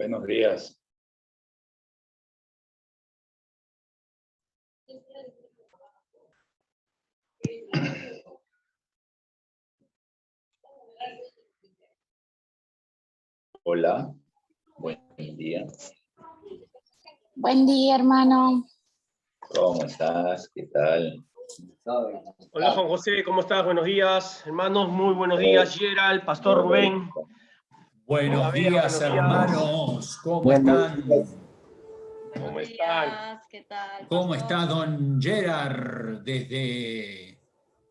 Buenos días. Hola, buen día. Buen día, hermano. ¿Cómo estás? ¿Qué tal? Hola Juan José, ¿cómo estás? Buenos días, hermanos, muy buenos días. Gerald, Pastor Rubén. Buenos Hola, Bea, días, buenos días. hermanos. ¿Cómo están? ¿Cómo están? ¿Qué tal? ¿Cómo está don Gerard desde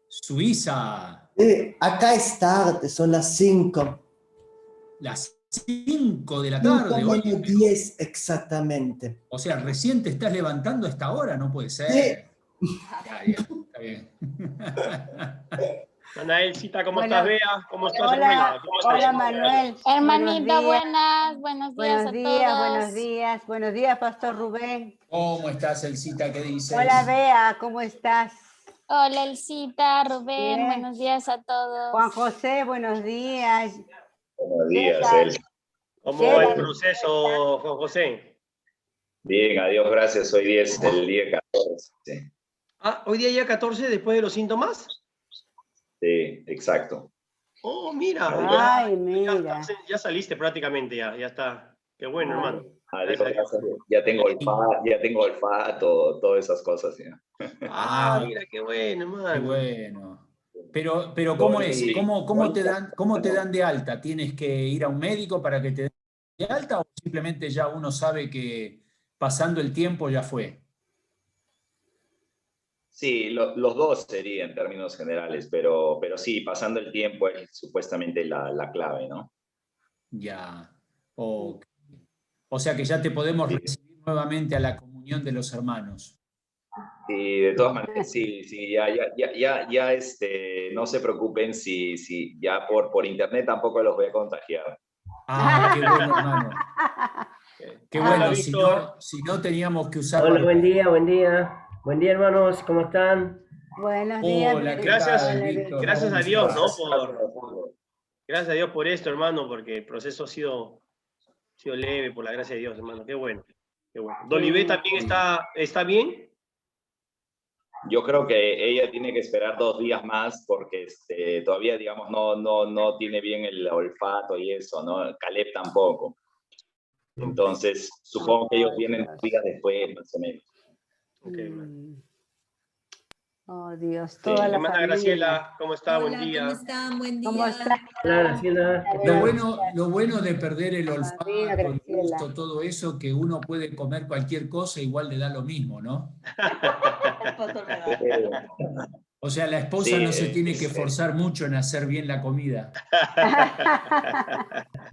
Suiza? Acá es tarde, son las 5. Las 5 de la 5 tarde. menos Oye, 10 exactamente. o sea, recién te estás levantando a esta hora, no puede ser. Está bien, está bien. Anaelcita, ¿cómo Bueno, estás, Bea? ¿Cómo estás, Hola, hermana? ¿Cómo estás? hola Manuel. Hermanita, Buenos buenos días días, a todos. buenos días, buenos días, Pastor Rubén. ¿Cómo estás, Elcita? ¿Qué dices? Hola Bea, ¿cómo estás? Hola, Elcita, Rubén, Bien. buenos días a todos. Juan José, buenos días. Buenos días, Gerald. Elsa. ¿Cómo va el Gerald. proceso, Juan José? Bien, adiós, gracias. Hoy día es el día 14. Ah, ¿hoy día 14 después de los síntomas? Sí, exacto. Oh, mira. Ay, mira. Ya saliste prácticamente, ya está. Qué bueno, Ay. hermano. Adiós, Gracias a Dios. gracias. Ya tengo olfato, todas esas cosas. Ya. Ah, mira, qué bueno, hermano. Qué bueno. Pero ¿cómo es? ¿Cómo te dan de alta? ¿Tienes que ir a un médico para que te den de alta o simplemente ya uno sabe que pasando el tiempo ya fue? Sí, los dos sería en términos generales, pero sí, pasando el tiempo es supuestamente la clave, ¿no? Ya. Ok. O sea que ya te podemos Sí. recibir nuevamente a la comunión de los hermanos. Y de todas maneras, sí, ya, no se preocupen si ya por internet tampoco los voy a contagiar. Ah, qué bueno, hermano. Qué Hola, bueno, Víctor. si no teníamos que usar Hola, barbijo. buen día, buen día. Buen día, hermanos, ¿cómo están? Buenos días. Hola, ¿qué Víctor. Gracias, tal, Víctor? gracias ¿Cómo a Dios, estás? ¿no? Gracias a Dios por esto, hermano, porque el proceso ha sido leve, por la gracia de Dios, hermano. Qué bueno. Qué bueno. ¿Dolivé también está bien? Yo creo que ella tiene que esperar 2 días más porque todavía, digamos, no tiene bien el olfato y eso, ¿no? Caleb tampoco. Entonces, supongo que ellos vienen 2 días después, más o menos. Okay, hermano. Oh, Dios, Sí, toda la hermana familia. Graciela, ¿cómo está? Buen Hola, día. ¿cómo están? Buen día. ¿Cómo estás? Hola, Graciela, ¿qué Lo tal? bueno de perder el olfato, María el Graciela. gusto, todo eso, que uno puede comer cualquier cosa, igual le da lo mismo, ¿no? O sea, la esposa Sí, no se tiene que esforzar mucho en hacer bien la comida.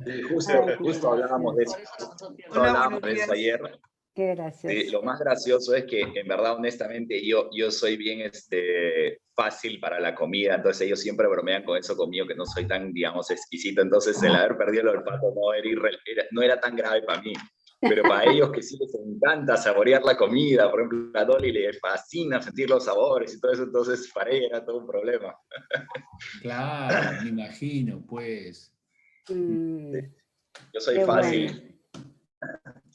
sí, Ay, qué justo hablábamos de eso. Justo hablábamos de eso ayer. Qué Sí, gracioso. lo más gracioso es que, en verdad, honestamente, yo soy bien fácil para la comida, entonces ellos siempre bromean con eso conmigo, que no soy tan, digamos, exquisito, entonces el haber perdido el olfato no era tan grave para mí, pero para ellos que sí les encanta saborear la comida, por ejemplo, a Dolly le fascina sentir los sabores y todo eso, entonces para ella era todo un problema. Claro, me imagino, pues. Yo soy Qué fácil. bueno.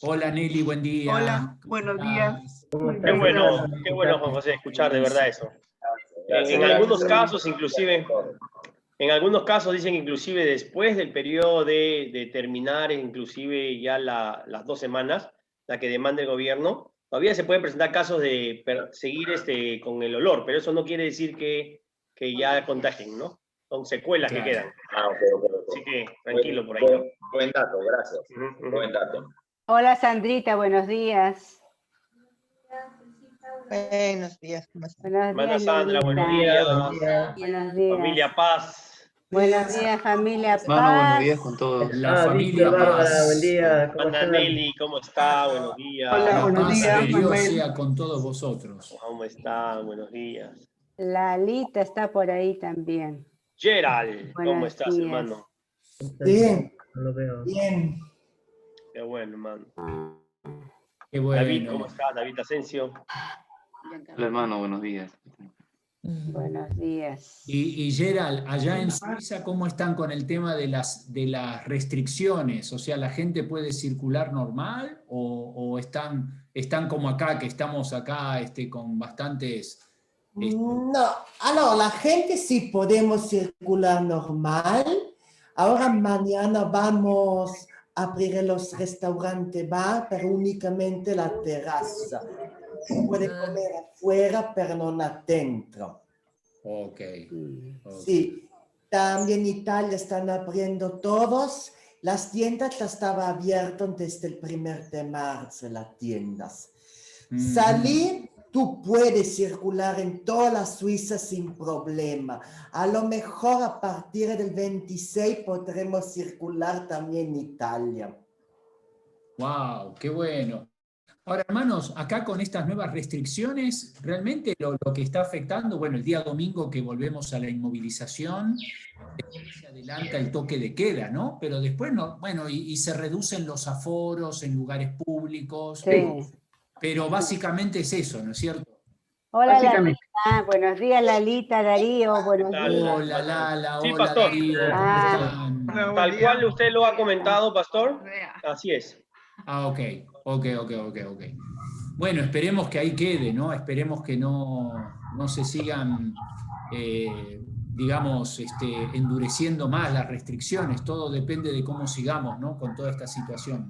Hola Nelly, buen día. Hola, ¿Cómo buenos estás? días. ¿Cómo Qué estás, bueno, Fernanda? qué bueno, Juan José, escuchar de verdad eso. Gracias, En algunos gracias. casos, inclusive, dicen inclusive después del periodo de terminar, inclusive ya las 2 semanas, la que demanda el gobierno, todavía se pueden presentar casos de seguir con el olor, pero eso no quiere decir que ya contagien, ¿no? Son secuelas que Claro. quedan. Ok. Así que tranquilo por ahí, ¿no? Buen dato, gracias. Ujú. Buen dato. Hola Sandrita, buenos días. Buenos días, ¿cómo están? Buenos Hermana días, Sandra, buenos Nelita. días. Buen día. Buenos días. Familia Paz. Buenos días, familia Hermano, buenos días Paz. con todos. La Víctor, familia Bárbara, buen Paz. día, ¿cómo Hermana están? Nelly, ¿cómo está? Buenos días. Hola, La buenos paz días, de Dios Manuel. sea con todos vosotros. ¿Cómo está? Buenos días. Lalita está por ahí también. Gerald, ¿cómo Buenos estás, días. hermano? Bien, No lo veo. bien. Qué bueno, hermano. Qué David, bueno. ¿cómo está? David Asensio. Hola hermano, buenos días. Buenos días. Y Gerald, allá en Suiza, ¿cómo están con el tema de las restricciones? O sea, ¿la gente puede circular normal o están como acá, que estamos acá con bastantes... No, alors la gente sí podemos circular normal. Ahora mañana vamos a abrir los restaurantes bar, pero únicamente la terraza. Se puede comer afuera, pero no adentro. Ok. Sí, también en Italia están abriendo todos. Las tiendas ya estaban abiertas desde el 1 de marzo, las tiendas. Salir, tú puedes circular en toda la Suiza sin problema. A lo mejor a partir del 26 podremos circular también en Italia. ¡Wow! ¡Qué bueno! Ahora, hermanos, acá con estas nuevas restricciones, realmente lo que está afectando, bueno, el día domingo que volvemos a la inmovilización, se adelanta el toque de queda, ¿no? Pero después no, bueno, y se reducen los aforos en lugares públicos, Sí. pero básicamente es eso, ¿no es cierto? Hola, Lalita. Buenos días, Lalita, Darío. Buenos días. Hola, Lala, Sí, hola, pastor. Darío, ¿cómo están? Tal cual usted lo ha comentado, pastor. Así es. Ah, ok. Bueno, esperemos que ahí quede, ¿no? Esperemos que no se sigan, digamos, endureciendo más las restricciones. Todo depende de cómo sigamos, ¿no? Con toda esta situación.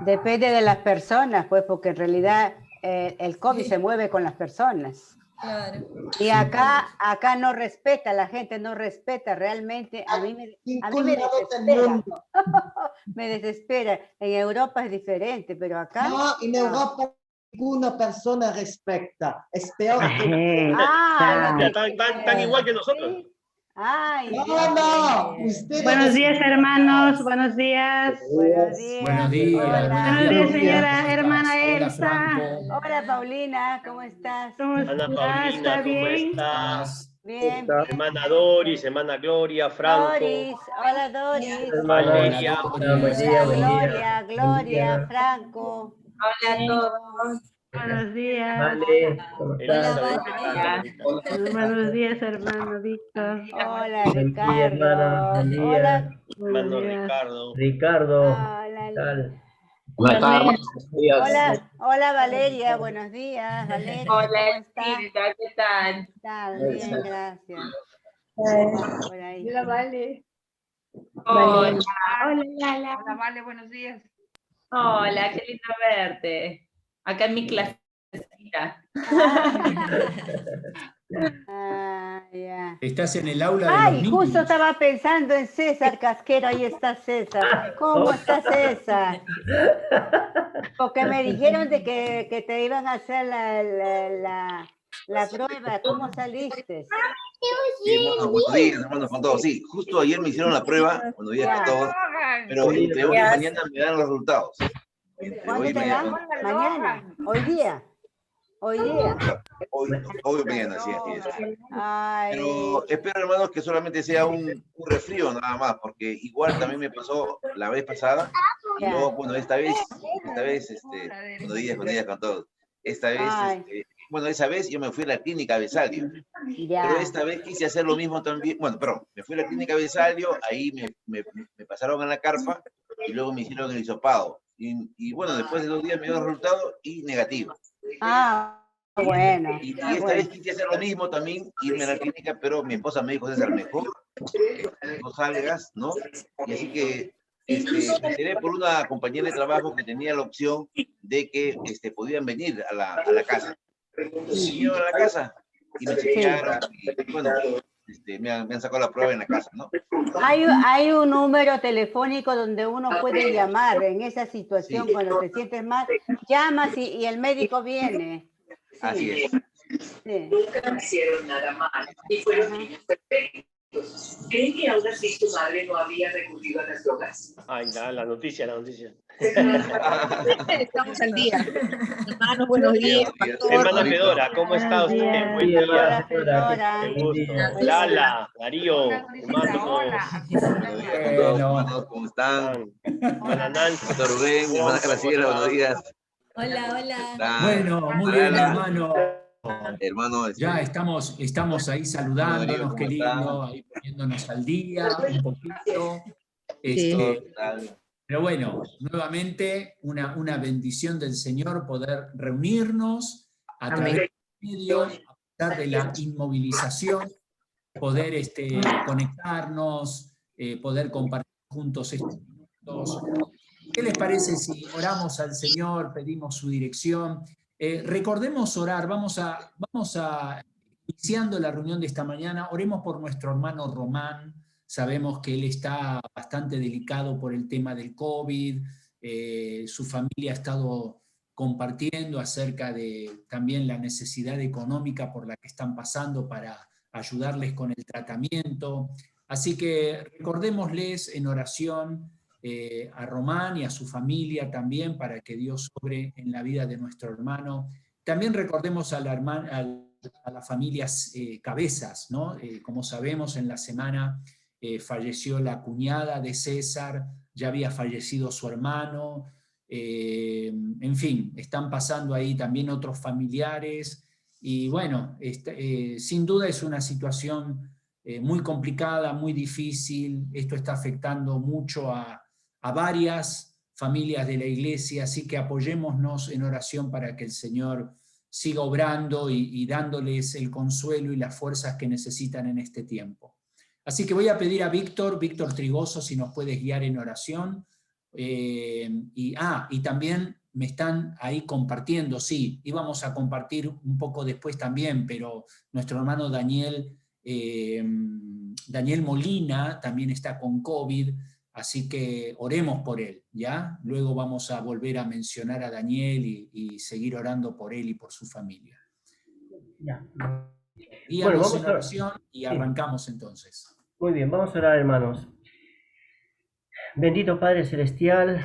Depende de las personas, pues, porque en realidad el COVID se mueve con las personas. Claro. Y acá no respeta, la gente no respeta realmente. A mí me desespera. Me desespera. En Europa es diferente, pero acá... No, en Europa ninguna persona respeta. Es peor que... Tan igual que nosotros. Ay, No, ustedes... Buenos días, hermanos. Buenos días. Buenos días. Buenos días. Hola. Buenos días, señora hermana Hola, Elsa. Franco. Hola, Paulina, ¿cómo estás? Ana Paulina, ¿Está ¿cómo bien? estás? Bien. Hermana Doris, hermana Gloria, Franco. Doris, hola Doris. Valeria. Buen día, buen Gloria, día. Gloria, Franco. Hola a todos. Buenos días. Vale, ¿cómo Elizabeth, estás? Buenos días, hermano Víctor. Hola, Buen día, hermana. Buen Ricardo. día. Hola. hermano Buenos días. Ricardo. Ricardo, Hola. ¿qué tal? Buenas tardes. Buenos días. Hola Valeria, buenos días. Valeria, ¿cómo Hola, estás? Elvira, ¿qué tal? ¿Qué tal? Bien, gracias. Por ahí. Vale. Hola. Hola, Lala. Hola, Vale, buenos días. Hola, qué lindo verte. Acá en mi clasecita. Ah, ya. Estás en el aula de los Ay, niños. justo estaba pensando en César Casquero, ahí está César. ¿Cómo está César? Porque me dijeron de que te iban a hacer la prueba. ¿Cómo saliste? Sí, hermano, buenos días, hermanos, con todos. Sí, justo ayer me hicieron la prueba, buenos días a todos, pero entre hoy y mañana me dan los resultados. ¿Cuándo te dan? Mañana. Hoy día. Hoy día. Hoy o mañana, sí, así es. Ay. Pero espero, hermanos, que solamente sea un resfrío nada más, porque igual también me pasó la vez pasada, y luego, bueno, esta vez, buenos días con todos. Esta vez, bueno, esa vez yo me fui a la clínica Besalio, pero esta vez quise hacer lo mismo también, bueno, perdón, me fui a la clínica Besalio, ahí me pasaron a la carpa, y luego me hicieron el hisopado, y bueno, después de 2 días me dio el resultado y negativo. Ah, bueno. Y esta vez quise hacer lo mismo también, irme a la clínica, pero mi esposa me dijo, César, mejor no salgas, ¿no? Y así que me enteré por una compañera de trabajo que tenía la opción de que podían venir a la casa. Vinieron a la casa y me chequearon y bueno, me han sacado la prueba en la casa, ¿no? Hay un número telefónico donde uno puede llamar en esa situación, cuando te sientes mal, llamas y el médico viene. Sí. Así es. Sí. Nunca me hicieron nada mal y fueron niños perfectos. ¿Creen que aún así tu madre no había recurrido a las drogas? Ay, la noticia. Estamos al día. Hermanos, buenos días. Hermana Fedora, ¿cómo está usted? Buen día. Hola, Fedora. Qué gusto. Lala, Darío, hermano. Hermanos, ¿cómo están? Hermana Nancy. Doctor Rubén, hermana Graciela, buenos días. Hola. Bueno, muy bien, hermano. Hermano, Ya estamos ahí saludándonos, ¿cómo qué está? lindo, ahí poniéndonos al día un poquito. Sí. Pero bueno, nuevamente una bendición del Señor poder reunirnos a través del medio, a pesar de la inmovilización, poder conectarnos, poder compartir juntos estos minutos. ¿Qué les parece si oramos al Señor, pedimos su dirección? Recordemos orar, vamos a, iniciando la reunión de esta mañana, oremos por nuestro hermano Román. Sabemos que él está bastante delicado por el tema del COVID, su familia ha estado compartiendo acerca de también la necesidad económica por la que están pasando para ayudarles con el tratamiento. Así que recordémosles en oración a Román y a su familia también, para que Dios obre en la vida de nuestro hermano. También recordemos a las familias Cabezas, ¿no? Como sabemos, en la semana falleció la cuñada de César, ya había fallecido su hermano, en fin, están pasando ahí también otros familiares, y bueno, sin duda es una situación muy complicada, muy difícil. Esto está afectando mucho a varias familias de la iglesia, así que apoyémonos en oración para que el Señor siga obrando y dándoles el consuelo y las fuerzas que necesitan en este tiempo. Así que voy a pedir a Víctor Trigoso, si nos puedes guiar en oración. Y también me están ahí compartiendo, sí, íbamos a compartir un poco después también, pero nuestro hermano Daniel Molina también está con COVID, así que oremos por él, ¿ya? Luego vamos a volver a mencionar a Daniel y seguir orando por él y por su familia. Ya. Bueno, vamos en oración y arrancamos entonces. Muy bien, vamos a orar, hermanos. Bendito Padre Celestial,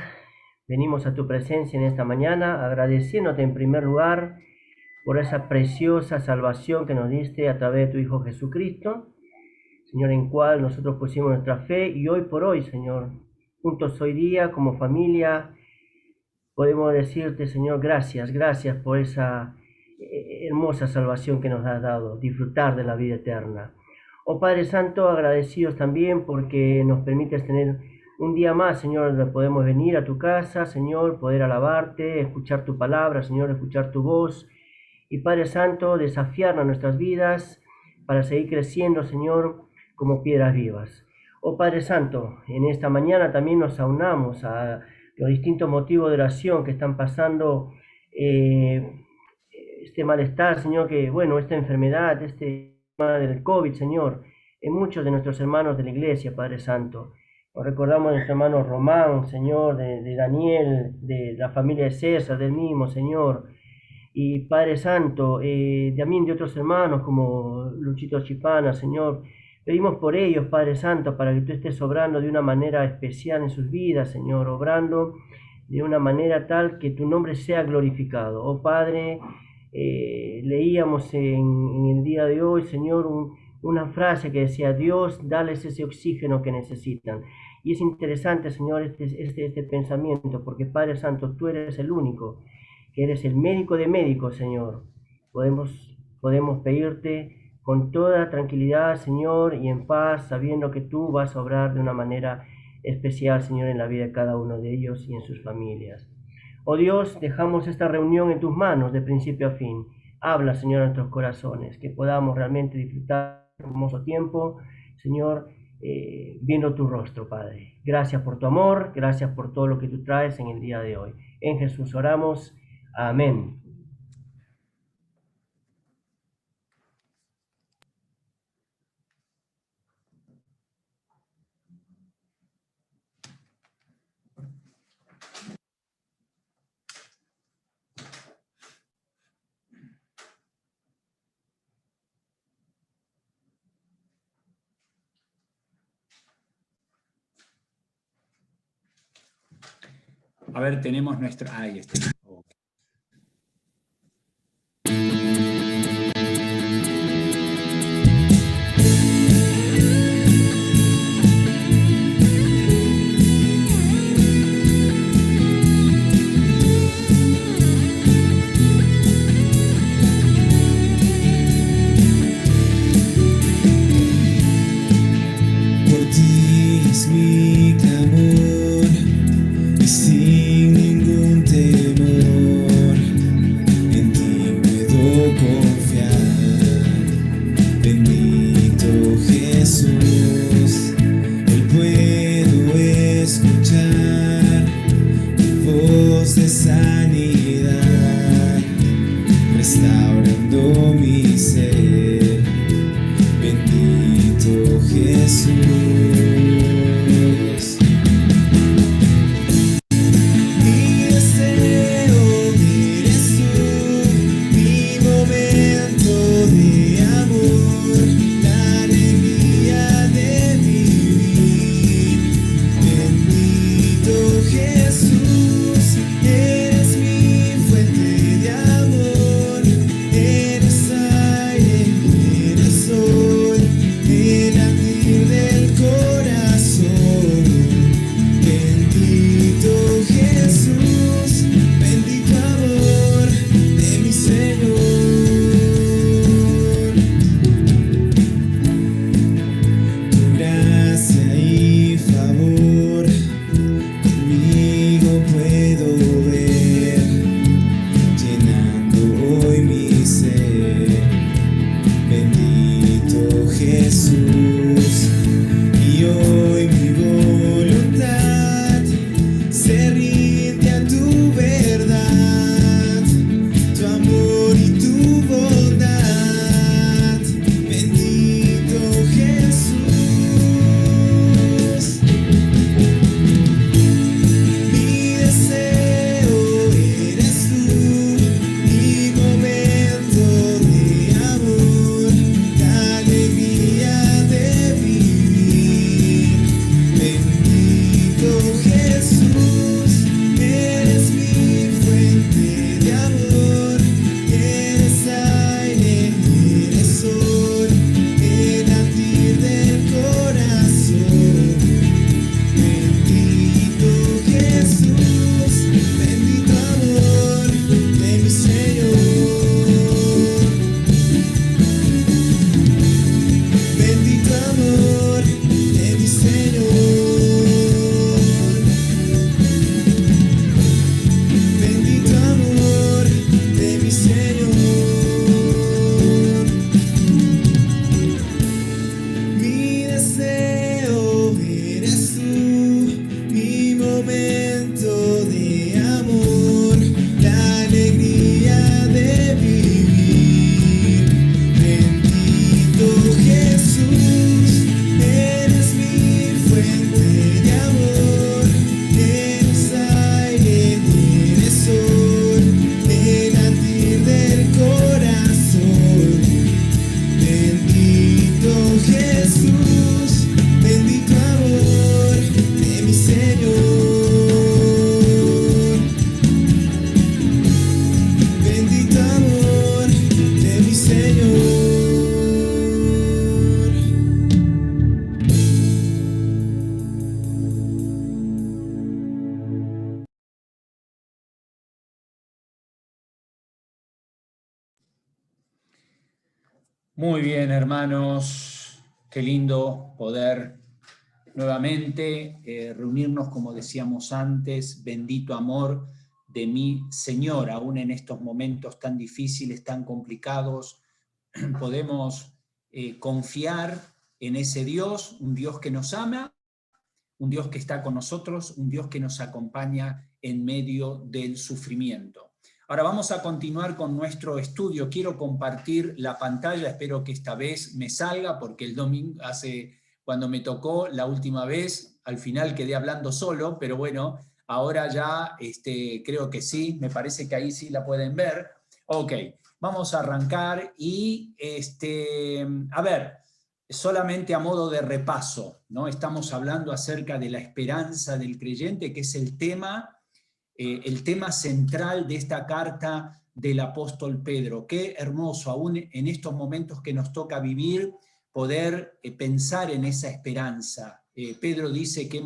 venimos a tu presencia en esta mañana, agradeciéndote en primer lugar por esa preciosa salvación que nos diste a través de tu Hijo Jesucristo, Señor, en cual nosotros pusimos nuestra fe, y hoy por hoy, Señor, juntos hoy día como familia, podemos decirte, Señor, gracias por esa hermosa salvación que nos has dado, disfrutar de la vida eterna. Oh Padre Santo, agradecidos también porque nos permites tener un día más, Señor, donde podemos venir a tu casa, Señor, poder alabarte, escuchar tu palabra, Señor, escuchar tu voz, y Padre Santo, desafiar a nuestras vidas para seguir creciendo, Señor, como piedras vivas. Oh Padre Santo, en esta mañana también nos aunamos a los distintos motivos de oración que están pasando, este malestar, Señor, que bueno, esta enfermedad, este tema del COVID, Señor, en muchos de nuestros hermanos de la iglesia, Padre Santo. Nos recordamos de nuestro hermano Román, Señor, de Daniel, de la familia de César, del mismo, Señor, y Padre Santo, también de otros hermanos como Luchito Chipana, Señor. Pedimos por ellos, Padre Santo, para que tú estés obrando de una manera especial en sus vidas, Señor, obrando de una manera tal que tu nombre sea glorificado. Oh Padre, leíamos en el día de hoy, Señor, una frase que decía: Dios, dales ese oxígeno que necesitan. Y es interesante, Señor, este pensamiento, porque Padre Santo, tú eres el único, que eres el médico de médicos, Señor. Podemos pedirte con toda tranquilidad, Señor, y en paz, sabiendo que tú vas a obrar de una manera especial, Señor, en la vida de cada uno de ellos y en sus familias. Oh Dios, dejamos esta reunión en tus manos de principio a fin. Habla, Señor, a nuestros corazones, que podamos realmente disfrutar de un hermoso tiempo, Señor, viendo tu rostro, Padre. Gracias por tu amor, gracias por todo lo que tú traes en el día de hoy. En Jesús oramos. Amén. A ver, tenemos nuestra... Ahí está. hoy mi voluntad se rinde a tu verdad, tu amor y tu bondad. Bendito Jesús. Mi deseo eres tú, mi momento de amor, la alegría de vivir. Bendito Jesús, eres mi fuente de amor, eres aire, eres sol, el latir del corazón. Bendito Jesús, bendito amor de mi Señor. Bendito amor de mi Señor. Bendito amor de mi Señor. Mi deseo eres tú, mi momento de amor, la alegría de vivir. Bendito Jesús, eres mi fuente de amor, eres aire, eres sol, el latir del corazón. Bendito Jesús, bendito amor de mi Señor. Bendito amor de mi Señor. Muy bien, hermanos. Qué lindo poder nuevamente reunirnos, como decíamos antes. Bendito amor de mi Señor. Aún en estos momentos tan difíciles, tan complicados, podemos confiar en ese Dios, un Dios que nos ama, un Dios que está con nosotros, un Dios que nos acompaña en medio del sufrimiento. Ahora vamos a continuar con nuestro estudio. Quiero compartir la pantalla, espero que esta vez me salga, porque el domingo, cuando me tocó la última vez, al final quedé hablando solo, pero bueno, ahora ya creo que sí, me parece que ahí sí la pueden ver. Ok, vamos a arrancar y, a ver, solamente a modo de repaso, ¿no? Estamos hablando acerca de la esperanza del creyente, que es el tema central de esta carta del apóstol Pedro. Qué hermoso, aún en estos momentos que nos toca vivir, poder pensar en esa esperanza. Pedro dice que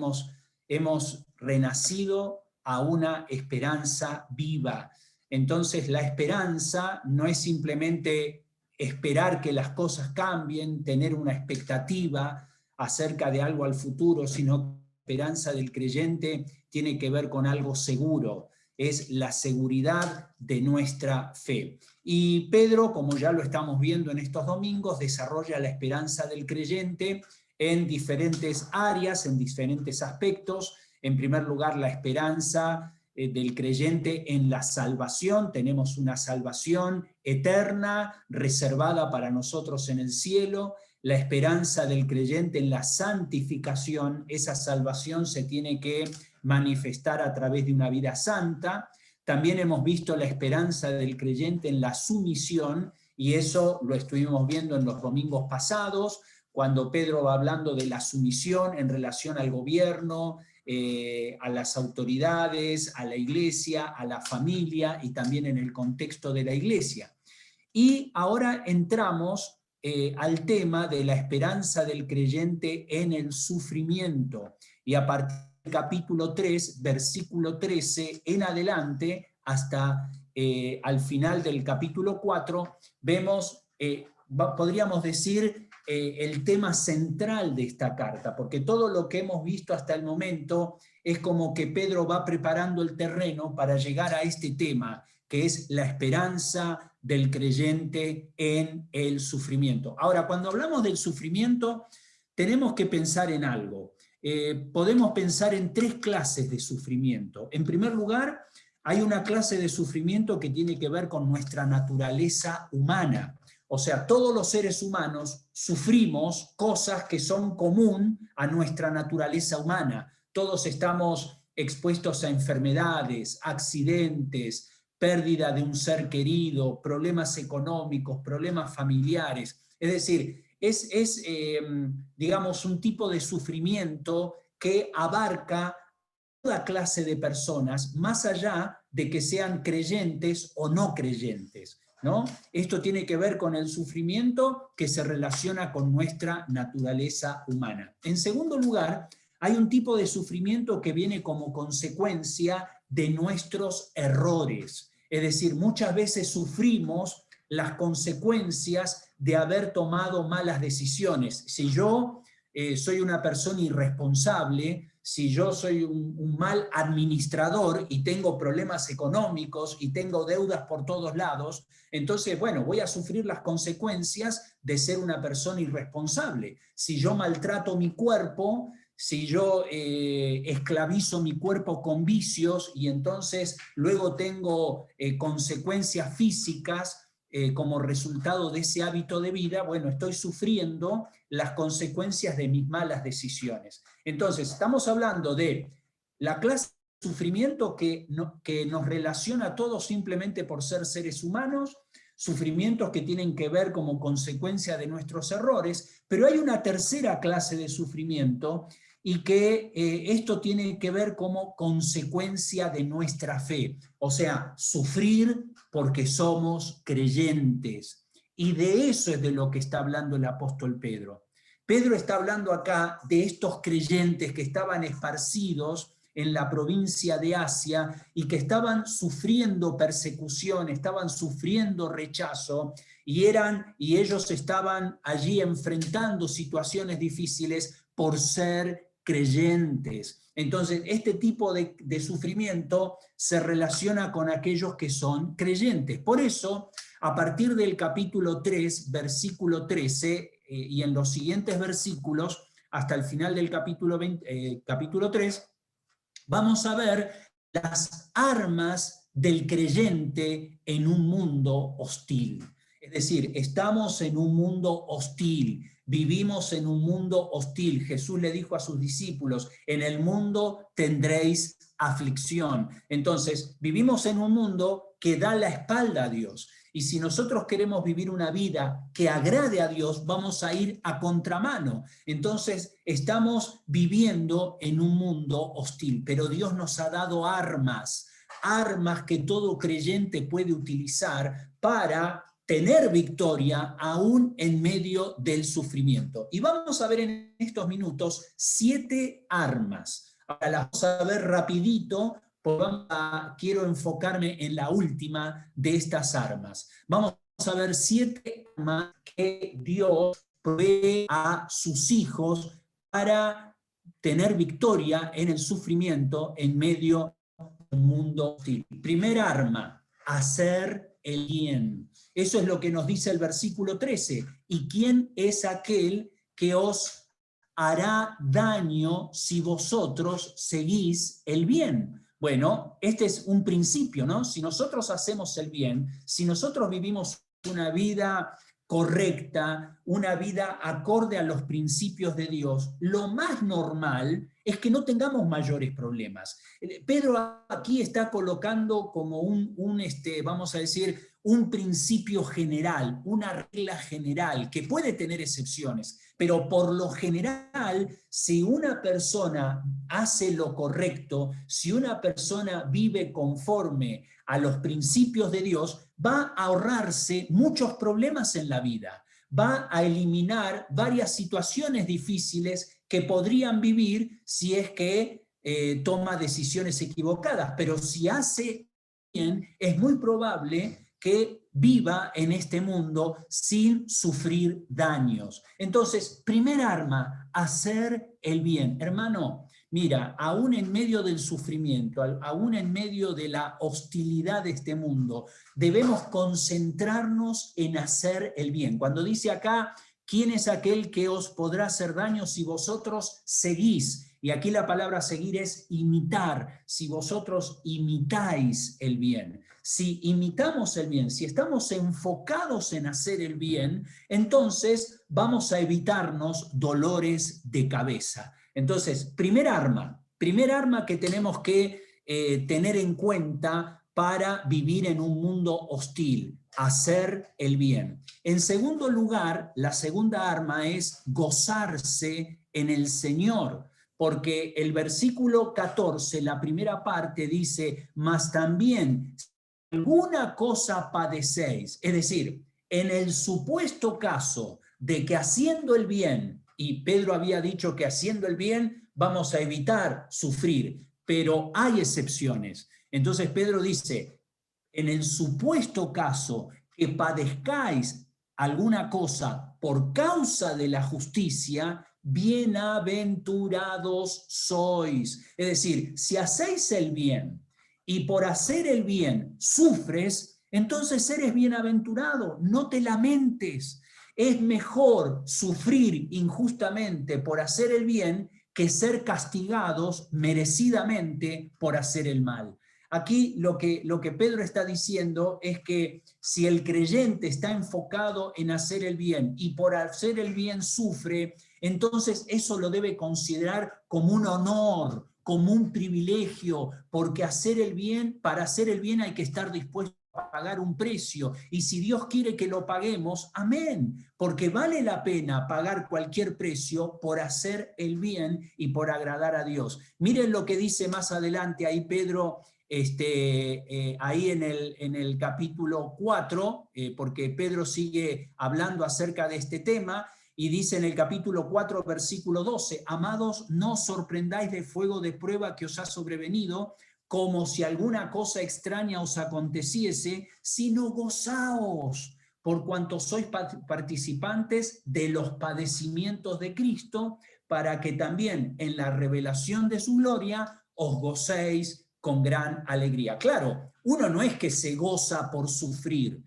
hemos renacido a una esperanza viva. Entonces la esperanza no es simplemente esperar que las cosas cambien, tener una expectativa acerca de algo al futuro, sino que la esperanza del creyente tiene que ver con algo seguro, es la seguridad de nuestra fe. Y Pedro, como ya lo estamos viendo en estos domingos, desarrolla la esperanza del creyente en diferentes áreas, en diferentes aspectos. En primer lugar, la esperanza del creyente en la salvación. Tenemos una salvación eterna, reservada para nosotros en el cielo. La esperanza del creyente en la santificación. Esa salvación se tiene que manifestar a través de una vida santa. También hemos visto la esperanza del creyente en la sumisión, y eso lo estuvimos viendo en los domingos pasados, cuando Pedro va hablando de la sumisión en relación al gobierno, a las autoridades, a la iglesia, a la familia y también en el contexto de la iglesia. Y ahora entramos al tema de la esperanza del creyente en el sufrimiento, y a partir del capítulo 3, versículo 13 en adelante, hasta al final del capítulo 4, vemos, podríamos decir, el tema central de esta carta, porque todo lo que hemos visto hasta el momento es como que Pedro va preparando el terreno para llegar a este tema, que es la esperanza del creyente en el sufrimiento. Ahora, cuando hablamos del sufrimiento, tenemos que pensar en algo. Podemos pensar en 3 clases de sufrimiento. En primer lugar, hay una clase de sufrimiento que tiene que ver con nuestra naturaleza humana. O sea, todos los seres humanos sufrimos cosas que son común a nuestra naturaleza humana. Todos estamos expuestos a enfermedades, accidentes, pérdida de un ser querido, problemas económicos, problemas familiares. Es decir, digamos, un tipo de sufrimiento que abarca toda clase de personas, más allá de que sean creyentes o no creyentes, ¿no? Esto tiene que ver con el sufrimiento que se relaciona con nuestra naturaleza humana. En segundo lugar, hay un tipo de sufrimiento que viene como consecuencia de nuestros errores. Es decir, muchas veces sufrimos las consecuencias de haber tomado malas decisiones. Si yo soy una persona irresponsable, si yo soy un mal administrador y tengo problemas económicos y tengo deudas por todos lados, entonces, bueno, voy a sufrir las consecuencias de ser una persona irresponsable. Si yo maltrato mi cuerpo, si yo esclavizo mi cuerpo con vicios y entonces luego tengo consecuencias físicas como resultado de ese hábito de vida, bueno, estoy sufriendo las consecuencias de mis malas decisiones. Entonces, estamos hablando de la clase de sufrimiento que nos relaciona a todos simplemente por ser seres humanos, sufrimientos que tienen que ver como consecuencia de nuestros errores, pero hay una tercera clase de sufrimiento y que esto tiene que ver como consecuencia de nuestra fe, o sea, sufrir porque somos creyentes. Y de eso es de lo que está hablando el apóstol Pedro. Pedro está hablando acá de estos creyentes que estaban esparcidos en la provincia de Asia y que estaban sufriendo persecución, estaban sufriendo rechazo y ellos estaban allí enfrentando situaciones difíciles por ser creyentes. Entonces, este tipo de sufrimiento se relaciona con aquellos que son creyentes. Por eso, a partir del capítulo 3, versículo 13, y en los siguientes versículos, hasta el final del capítulo 3, vamos a ver las armas del creyente en un mundo hostil. Es decir, estamos en un mundo hostil. Vivimos en un mundo hostil. Jesús le dijo a sus discípulos, en el mundo tendréis aflicción. Entonces, vivimos en un mundo que da la espalda a Dios. Y si nosotros queremos vivir una vida que agrade a Dios, vamos a ir a contramano. Entonces, estamos viviendo en un mundo hostil, pero Dios nos ha dado armas que todo creyente puede utilizar para tener victoria aún en medio del sufrimiento. Y vamos a ver en estos minutos 7 armas. Ahora las vamos a ver rapidito, porque quiero enfocarme en la última de estas armas. Vamos a ver 7 armas que Dios provee a sus hijos para tener victoria en el sufrimiento en medio de un mundo hostil. Primera arma, hacer el bien. Eso es lo que nos dice el versículo 13. ¿Y quién es aquel que os hará daño si vosotros seguís el bien? Bueno, este es un principio, ¿no? Si nosotros hacemos el bien, si nosotros vivimos una vida correcta, una vida acorde a los principios de Dios, lo más normal es que no tengamos mayores problemas. Pedro aquí está colocando como vamos a decir, un principio general, una regla general, que puede tener excepciones, pero por lo general, si una persona hace lo correcto, si una persona vive conforme a los principios de Dios, va a ahorrarse muchos problemas en la vida, va a eliminar varias situaciones difíciles que podrían vivir si es que toma decisiones equivocadas, pero si hace bien, es muy probable que viva en este mundo sin sufrir daños. Entonces, primer arma, hacer el bien. Hermano, mira, aún en medio del sufrimiento, aún en medio de la hostilidad de este mundo, debemos concentrarnos en hacer el bien. Cuando dice acá, ¿quién es aquel que os podrá hacer daño si vosotros seguís? Y aquí la palabra seguir es imitar, si vosotros imitáis el bien. Si imitamos el bien, si estamos enfocados en hacer el bien, entonces vamos a evitarnos dolores de cabeza. Entonces, primer arma que tenemos que tener en cuenta para vivir en un mundo hostil, hacer el bien. En segundo lugar, la segunda arma es gozarse en el Señor, porque el versículo 14, la primera parte dice, mas también si alguna cosa padecéis, es decir, en el supuesto caso de que haciendo el bien, y Pedro había dicho que haciendo el bien vamos a evitar sufrir, pero hay excepciones. Entonces Pedro dice, en el supuesto caso que padezcáis alguna cosa por causa de la justicia, bienaventurados sois. Es decir, si hacéis el bien y por hacer el bien sufres, entonces eres bienaventurado, no te lamentes. Es mejor sufrir injustamente por hacer el bien que ser castigados merecidamente por hacer el mal. Aquí lo que Pedro está diciendo es que si el creyente está enfocado en hacer el bien y por hacer el bien sufre, entonces eso lo debe considerar como un honor, como un privilegio, porque para hacer el bien hay que estar dispuesto a pagar un precio, y si Dios quiere que lo paguemos, amén, porque vale la pena pagar cualquier precio por hacer el bien y por agradar a Dios. Miren lo que dice más adelante ahí Pedro, ahí en el capítulo 4, porque Pedro sigue hablando acerca de este tema, y dice en el capítulo 4, versículo 12, amados, no os sorprendáis del fuego de prueba que os ha sobrevenido, como si alguna cosa extraña os aconteciese, sino gozaos, por cuanto sois participantes de los padecimientos de Cristo, para que también en la revelación de su gloria os gocéis con gran alegría. Claro, uno no es que se goza por sufrir.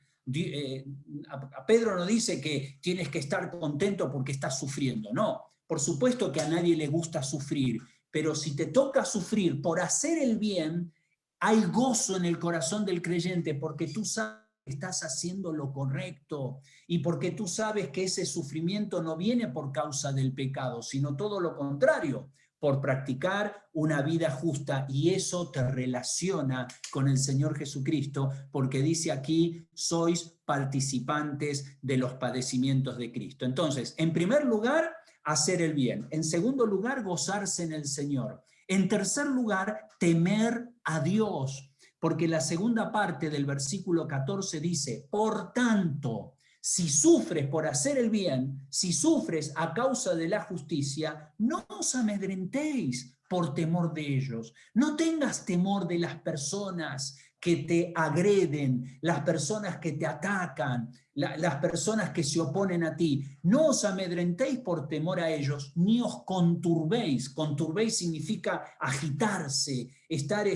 A Pedro no dice que tienes que estar contento porque estás sufriendo, no. Por supuesto que a nadie le gusta sufrir, pero si te toca sufrir por hacer el bien, hay gozo en el corazón del creyente porque tú sabes que estás haciendo lo correcto y porque tú sabes que ese sufrimiento no viene por causa del pecado, sino todo lo contrario, por practicar una vida justa, y eso te relaciona con el Señor Jesucristo, porque dice aquí, sois participantes de los padecimientos de Cristo. Entonces, en primer lugar, hacer el bien. En segundo lugar, gozarse en el Señor. En tercer lugar, temer a Dios, porque la segunda parte del versículo 14 dice, por tanto, si sufres por hacer el bien, si sufres a causa de la justicia, no os amedrentéis por temor de ellos. No tengas temor de las personas que te agreden, las personas que te atacan, las personas que se oponen a ti. No os amedrentéis por temor a ellos, ni os conturbéis. Conturbéis significa agitarse, estar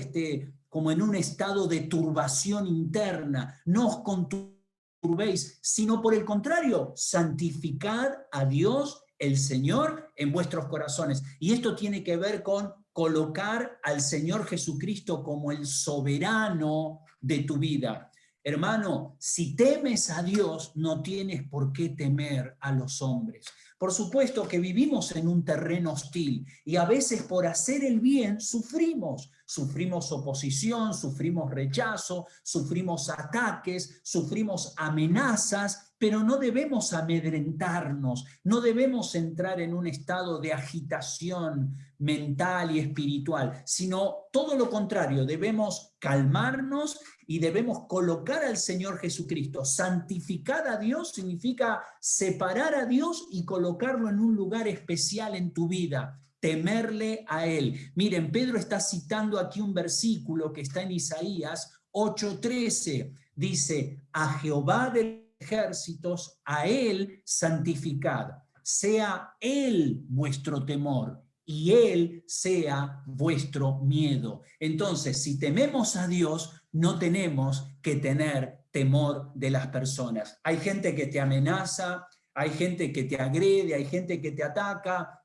como en un estado de turbación interna. No os conturbéis, sino por el contrario, santificad a Dios el Señor en vuestros corazones. Y esto tiene que ver con colocar al Señor Jesucristo como el soberano de tu vida. Hermano, si temes a Dios, no tienes por qué temer a los hombres. Por supuesto que vivimos en un terreno hostil y a veces por hacer el bien sufrimos. Sufrimos oposición, sufrimos rechazo, sufrimos ataques, sufrimos amenazas, pero no debemos amedrentarnos, no debemos entrar en un estado de agitación mental y espiritual, sino todo lo contrario, debemos calmarnos y debemos colocar al Señor Jesucristo. Santificar a Dios significa separar a Dios y colocarlo en un lugar especial en tu vida. Temerle a Él. Miren, Pedro está citando aquí un versículo que está en Isaías 8:13. Dice, a Jehová de ejércitos, a Él santificad. Sea Él vuestro temor y Él sea vuestro miedo. Entonces, si tememos a Dios, no tenemos que tener temor de las personas. Hay gente que te amenaza, hay gente que te agrede, hay gente que te ataca.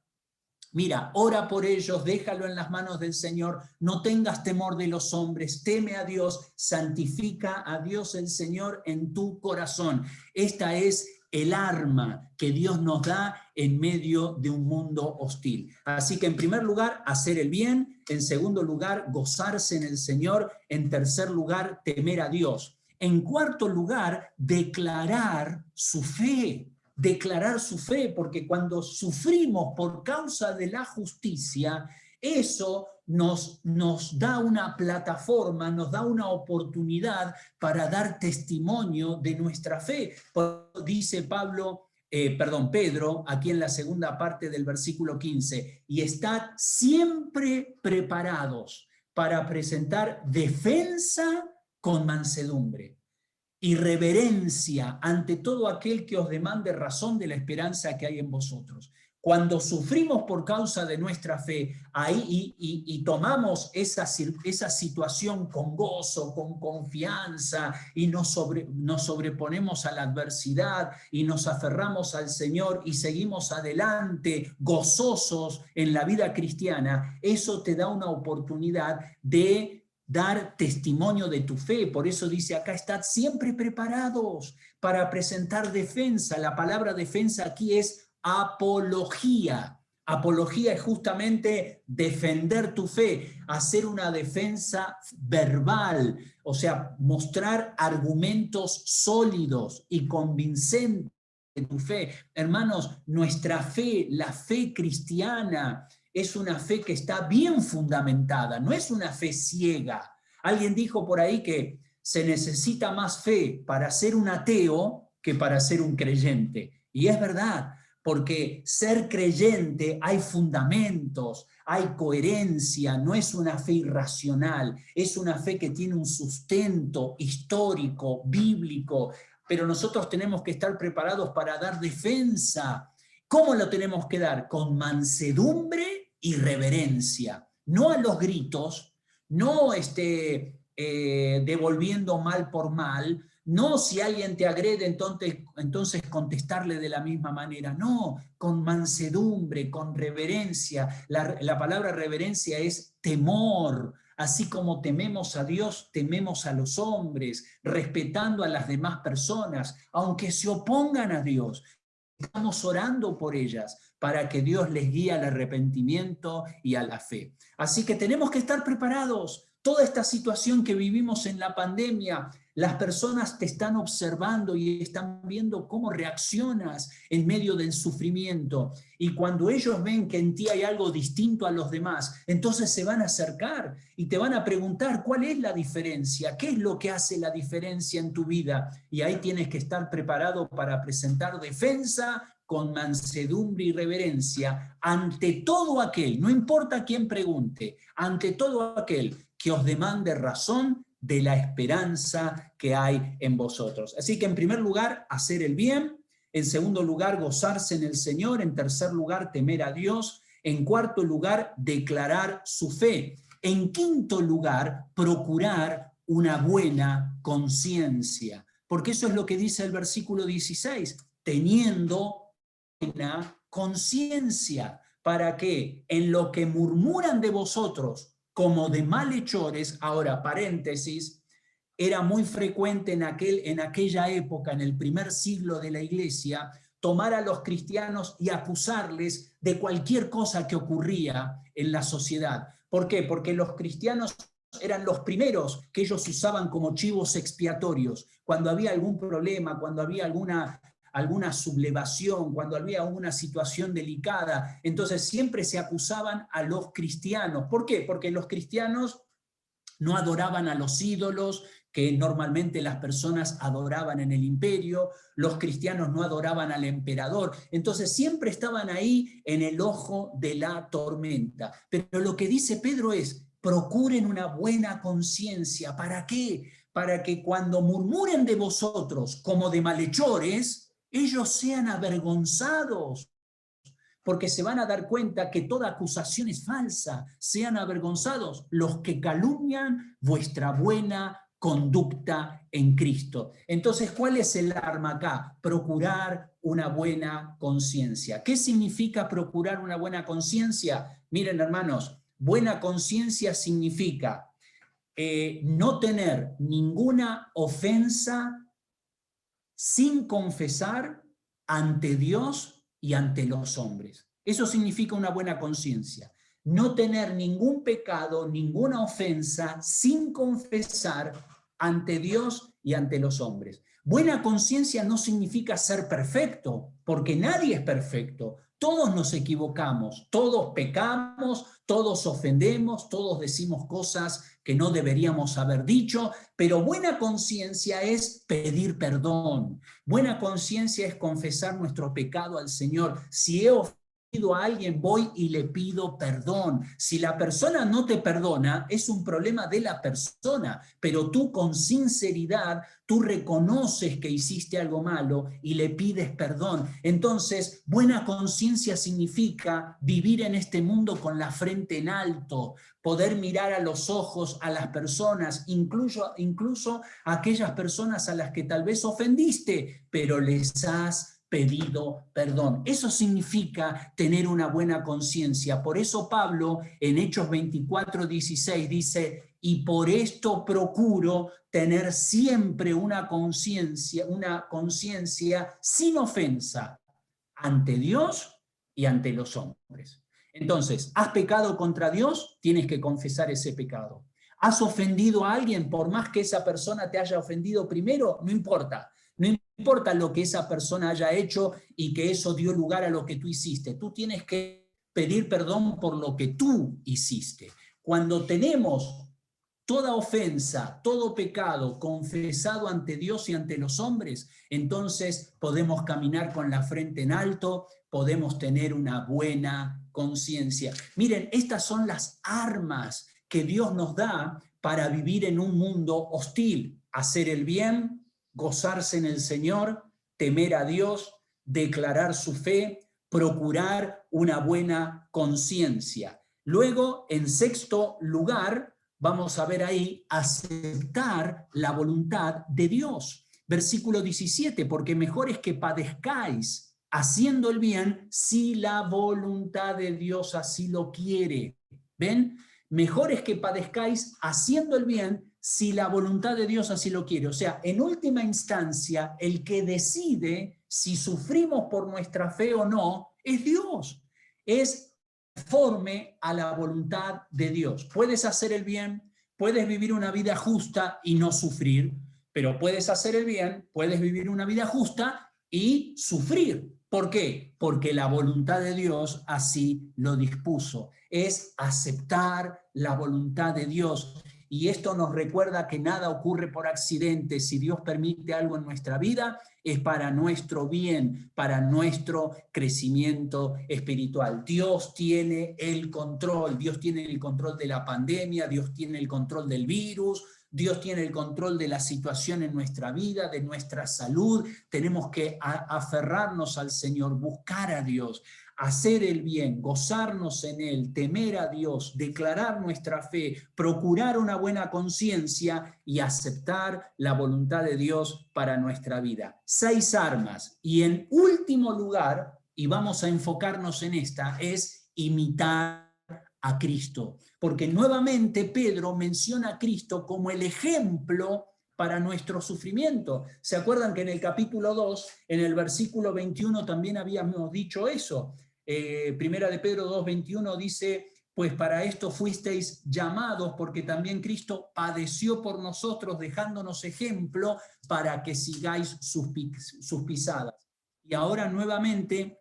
Mira, ora por ellos, déjalo en las manos del Señor, no tengas temor de los hombres, teme a Dios, santifica a Dios el Señor en tu corazón. Esta es el arma que Dios nos da en medio de un mundo hostil. Así que en primer lugar, hacer el bien, en segundo lugar, gozarse en el Señor, en tercer lugar, temer a Dios. En cuarto lugar, declarar su fe. Declarar su fe, porque cuando sufrimos por causa de la justicia, eso nos da una plataforma, nos da una oportunidad para dar testimonio de nuestra fe. Dice Pedro, aquí en la segunda parte del versículo 15, y estad siempre preparados para presentar defensa con mansedumbre y reverencia ante todo aquel que os demande razón de la esperanza que hay en vosotros. Cuando sufrimos por causa de nuestra fe, ahí y tomamos esa situación con gozo, con confianza, y nos sobreponemos a la adversidad, y nos aferramos al Señor, y seguimos adelante, gozosos en la vida cristiana, eso te da una oportunidad de dar testimonio de tu fe. Por eso dice acá, estad siempre preparados para presentar defensa. La palabra defensa aquí es apología. Apología es justamente defender tu fe, hacer una defensa verbal, o sea, mostrar argumentos sólidos y convincentes de tu fe. Hermanos, nuestra fe, la fe cristiana, es una fe que está bien fundamentada, no es una fe ciega. Alguien dijo por ahí que se necesita más fe para ser un ateo que para ser un creyente. Y es verdad, porque ser creyente hay fundamentos, hay coherencia, no es una fe irracional, es una fe que tiene un sustento histórico, bíblico, pero nosotros tenemos que estar preparados para dar defensa. ¿Cómo lo tenemos que dar? Con mansedumbre y reverencia, no a los gritos, no devolviendo mal por mal, no si alguien te agrede entonces contestarle de la misma manera, no, con mansedumbre, con reverencia. La palabra reverencia es temor, así como tememos a Dios, tememos a los hombres, respetando a las demás personas, aunque se opongan a Dios. Estamos orando por ellas para que Dios les guíe al arrepentimiento y a la fe. Así que tenemos que estar preparados. Toda esta situación que vivimos en la pandemia, las personas te están observando y están viendo cómo reaccionas en medio del sufrimiento. Y cuando ellos ven que en ti hay algo distinto a los demás, entonces se van a acercar y te van a preguntar cuál es la diferencia, qué es lo que hace la diferencia en tu vida. Y ahí tienes que estar preparado para presentar defensa con mansedumbre y reverencia ante todo aquel, no importa quién pregunte, ante todo aquel que os demande razón de la esperanza que hay en vosotros. Así que en primer lugar, hacer el bien, en segundo lugar, gozarse en el Señor, en tercer lugar, temer a Dios, en cuarto lugar, declarar su fe, en quinto lugar, procurar una buena conciencia, porque eso es lo que dice el versículo 16, teniendo buena conciencia, para que en lo que murmuran de vosotros como de malhechores, ahora paréntesis, era muy frecuente en aquella época, en el primer siglo de la iglesia, tomar a los cristianos y acusarles de cualquier cosa que ocurría en la sociedad. ¿Por qué? Porque los cristianos eran los primeros que ellos usaban como chivos expiatorios. Cuando había algún problema, cuando había alguna sublevación, cuando había una situación delicada, entonces siempre se acusaban a los cristianos. ¿Por qué? Porque los cristianos no adoraban a los ídolos que normalmente las personas adoraban en el imperio, los cristianos no adoraban al emperador, entonces siempre estaban ahí en el ojo de la tormenta. Pero lo que dice Pedro es, procuren una buena conciencia. ¿Para qué? Para que cuando murmuren de vosotros como de malhechores, ellos sean avergonzados, porque se van a dar cuenta que toda acusación es falsa. Sean avergonzados los que calumnian vuestra buena conducta en Cristo. Entonces, ¿cuál es el arma acá? Procurar una buena conciencia. ¿Qué significa procurar una buena conciencia? Miren, hermanos, buena conciencia significa no tener ninguna ofensa sin confesar ante Dios y ante los hombres. Eso significa una buena conciencia. No tener ningún pecado, ninguna ofensa sin confesar ante Dios y ante los hombres. Buena conciencia no significa ser perfecto, porque nadie es perfecto. Todos nos equivocamos, todos pecamos, todos ofendemos, todos decimos cosas que no deberíamos haber dicho, pero buena conciencia es pedir perdón. Buena conciencia es confesar nuestro pecado al Señor. Si he ofendido a alguien, voy y le pido perdón. Si la persona no te perdona, es un problema de la persona, pero tú con sinceridad, tú reconoces que hiciste algo malo y le pides perdón. Entonces, buena conciencia significa vivir en este mundo con la frente en alto, poder mirar a los ojos a las personas, incluso a aquellas personas a las que tal vez ofendiste, pero les has pedido perdón. Eso significa tener una buena conciencia. Por eso Pablo en Hechos 24:16 dice, y por esto procuro tener siempre una conciencia sin ofensa ante Dios y ante los hombres. Entonces, ¿has pecado contra Dios? Tienes que confesar ese pecado. ¿Has ofendido a alguien? Por más que esa persona te haya ofendido primero, no importa. No importa lo que esa persona haya hecho y que eso dio lugar a lo que tú hiciste. Tú tienes que pedir perdón por lo que tú hiciste. Cuando tenemos toda ofensa, todo pecado confesado ante Dios y ante los hombres, entonces podemos caminar con la frente en alto, podemos tener una buena conciencia. Miren, estas son las armas que Dios nos da para vivir en un mundo hostil. Hacer el bien, gozarse en el Señor, temer a Dios, declarar su fe, procurar una buena conciencia. Luego, en sexto lugar, vamos a ver ahí, aceptar la voluntad de Dios. Versículo 17, porque mejor es que padezcáis haciendo el bien si la voluntad de Dios así lo quiere. ¿Ven? Mejor es que padezcáis haciendo el bien si la voluntad de Dios así lo quiere. O sea, en última instancia, el que decide si sufrimos por nuestra fe o no es Dios. Es conforme a la voluntad de Dios. Puedes hacer el bien, puedes vivir una vida justa y no sufrir, pero puedes hacer el bien, puedes vivir una vida justa y sufrir. ¿Por qué? Porque la voluntad de Dios así lo dispuso. Es aceptar la voluntad de Dios. Y esto nos recuerda que nada ocurre por accidente. Si Dios permite algo en nuestra vida, es para nuestro bien, para nuestro crecimiento espiritual. Dios tiene el control. Dios tiene el control de la pandemia, Dios tiene el control del virus, Dios tiene el control de la situación en nuestra vida, de nuestra salud. Tenemos que aferrarnos al Señor, buscar a Dios, hacer el bien, gozarnos en Él, temer a Dios, declarar nuestra fe, procurar una buena conciencia y aceptar la voluntad de Dios para nuestra vida. 6 armas. Y en último lugar, y vamos a enfocarnos en esta, es imitar a Cristo. Porque nuevamente Pedro menciona a Cristo como el ejemplo para nuestro sufrimiento. ¿Se acuerdan que en el capítulo 2, en el versículo 21 también habíamos dicho eso? Primera de Pedro 2:21 dice, pues para esto fuisteis llamados, porque también Cristo padeció por nosotros, dejándonos ejemplo para que sigáis sus pisadas. Y ahora nuevamente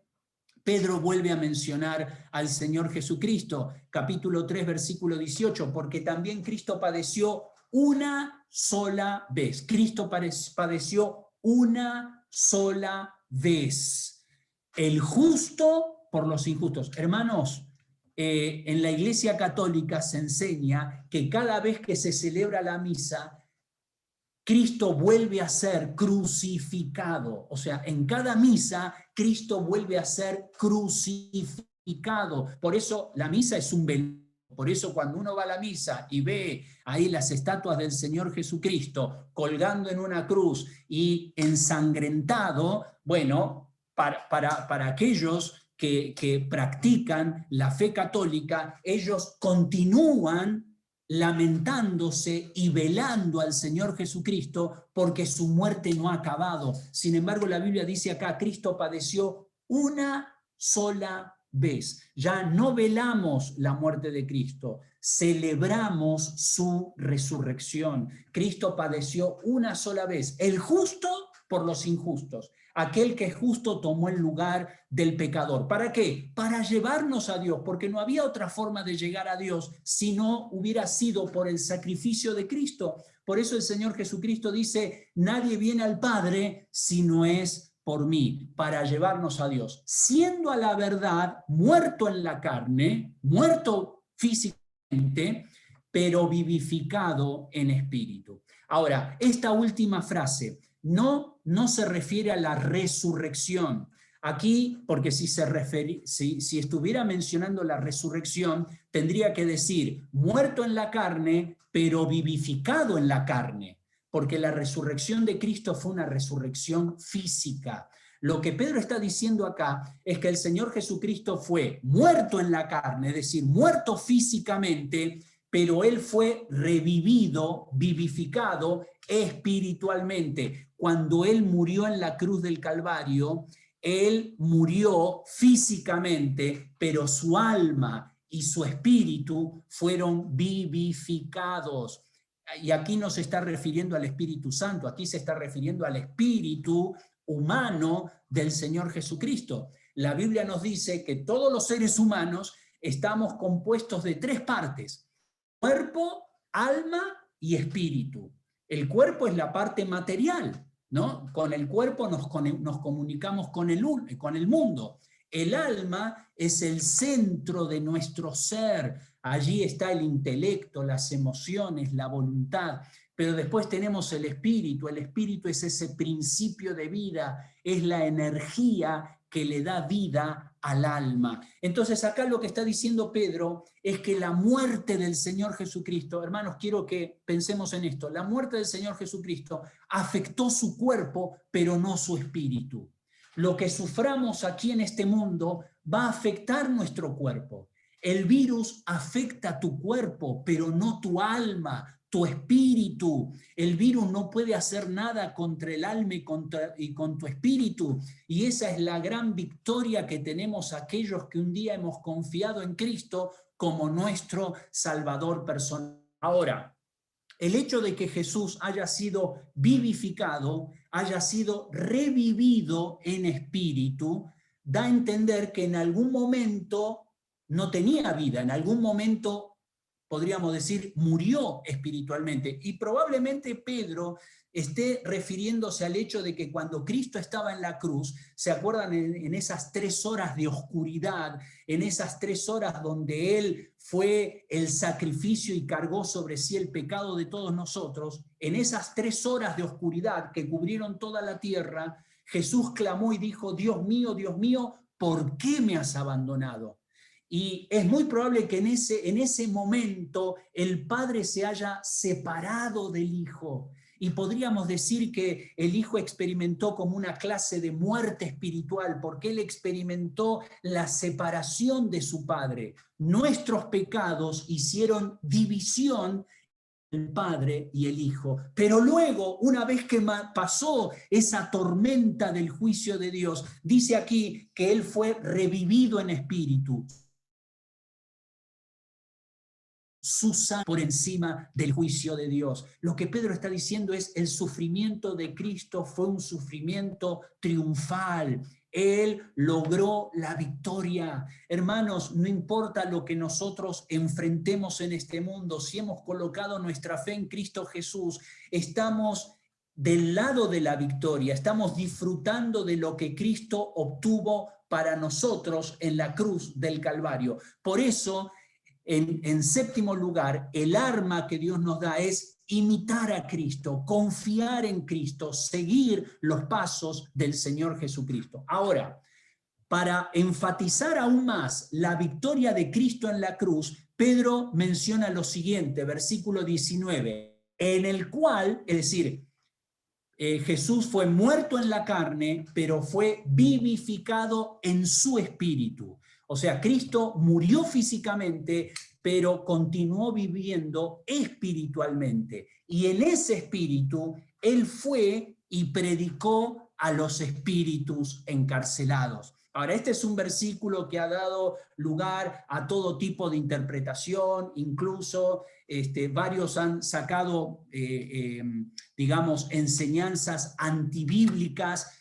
Pedro vuelve a mencionar al Señor Jesucristo, capítulo 3, versículo 18, porque también Cristo padeció una sola vez. Cristo padeció una sola vez. El justo por los injustos. Hermanos, en la Iglesia Católica se enseña que cada vez que se celebra la misa, Cristo vuelve a ser crucificado. O sea, en cada misa, Cristo vuelve a ser crucificado. Por eso la misa es un velorio Por eso cuando uno va a la misa y ve ahí las estatuas del Señor Jesucristo colgando en una cruz y ensangrentado, bueno, para aquellos que practican la fe católica, ellos continúan lamentándose y velando al Señor Jesucristo porque su muerte no ha acabado. Sin embargo, la Biblia dice acá, Cristo padeció una sola vez. Ya no velamos la muerte de Cristo, celebramos su resurrección. Cristo padeció una sola vez, el justo por los injustos. Aquel que es justo tomó el lugar del pecador. ¿Para qué? Para llevarnos a Dios, porque no había otra forma de llegar a Dios si no hubiera sido por el sacrificio de Cristo. Por eso el Señor Jesucristo dice, nadie viene al Padre si no es por mí, para llevarnos a Dios. Siendo a la verdad muerto en la carne, muerto físicamente, pero vivificado en espíritu. Ahora, esta última frase, no se refiere a la resurrección. Aquí, porque si estuviera mencionando la resurrección, tendría que decir muerto en la carne, pero vivificado en la carne, porque la resurrección de Cristo fue una resurrección física. Lo que Pedro está diciendo acá es que el Señor Jesucristo fue muerto en la carne, es decir, muerto físicamente, pero Él fue revivido, vivificado espiritualmente. Cuando Él murió en la cruz del Calvario, Él murió físicamente, pero su alma y su espíritu fueron vivificados. Y aquí no se está refiriendo al Espíritu Santo, aquí se está refiriendo al espíritu humano del Señor Jesucristo. La Biblia nos dice que todos los seres humanos estamos compuestos de 3 partes: cuerpo, alma y espíritu. El cuerpo es la parte material, ¿no? Con el cuerpo nos comunicamos con el mundo. El alma es el centro de nuestro ser. Allí está el intelecto, las emociones, la voluntad. Pero después tenemos el espíritu. El espíritu es ese principio de vida, es la energía que le da vida al alma. Entonces acá lo que está diciendo Pedro es que la muerte del Señor Jesucristo, hermanos, quiero que pensemos en esto, la muerte del Señor Jesucristo afectó su cuerpo, pero no su espíritu. Lo que suframos aquí en este mundo va a afectar nuestro cuerpo. El virus afecta tu cuerpo, pero no tu alma, tu espíritu. El virus no puede hacer nada contra el alma y con tu espíritu. Y esa es la gran victoria que tenemos aquellos que un día hemos confiado en Cristo como nuestro Salvador personal. Ahora, el hecho de que Jesús haya sido vivificado, haya sido revivido en espíritu, da a entender que en algún momento no tenía vida, en algún momento podríamos decir, murió espiritualmente. Y probablemente Pedro esté refiriéndose al hecho de que cuando Cristo estaba en la cruz, ¿se acuerdan en esas 3 horas de oscuridad, en esas 3 horas donde Él fue el sacrificio y cargó sobre sí el pecado de todos nosotros? En esas 3 horas de oscuridad que cubrieron toda la tierra, Jesús clamó y dijo, Dios mío, ¿por qué me has abandonado? Y es muy probable que en ese momento el Padre se haya separado del Hijo. Y podríamos decir que el Hijo experimentó como una clase de muerte espiritual, porque Él experimentó la separación de su Padre. Nuestros pecados hicieron división entre el Padre y el Hijo. Pero luego, una vez que pasó esa tormenta del juicio de Dios, dice aquí que Él fue revivido en espíritu. Su sangre por encima del juicio de Dios. Lo que Pedro está diciendo es el sufrimiento de Cristo fue un sufrimiento triunfal. Él logró la victoria. Hermanos, no importa lo que nosotros enfrentemos en este mundo, si hemos colocado nuestra fe en Cristo Jesús, estamos del lado de la victoria, estamos disfrutando de lo que Cristo obtuvo para nosotros en la cruz del Calvario. Por eso, en séptimo lugar, el arma que Dios nos da es imitar a Cristo, confiar en Cristo, seguir los pasos del Señor Jesucristo. Ahora, para enfatizar aún más la victoria de Cristo en la cruz, Pedro menciona lo siguiente, versículo 19, en el cual, es decir, Jesús fue muerto en la carne, pero fue vivificado en su espíritu. O sea, Cristo murió físicamente, pero continuó viviendo espiritualmente. Y en ese espíritu, Él fue y predicó a los espíritus encarcelados. Ahora, este es un versículo que ha dado lugar a todo tipo de interpretación, incluso varios han sacado, digamos, enseñanzas antibíblicas,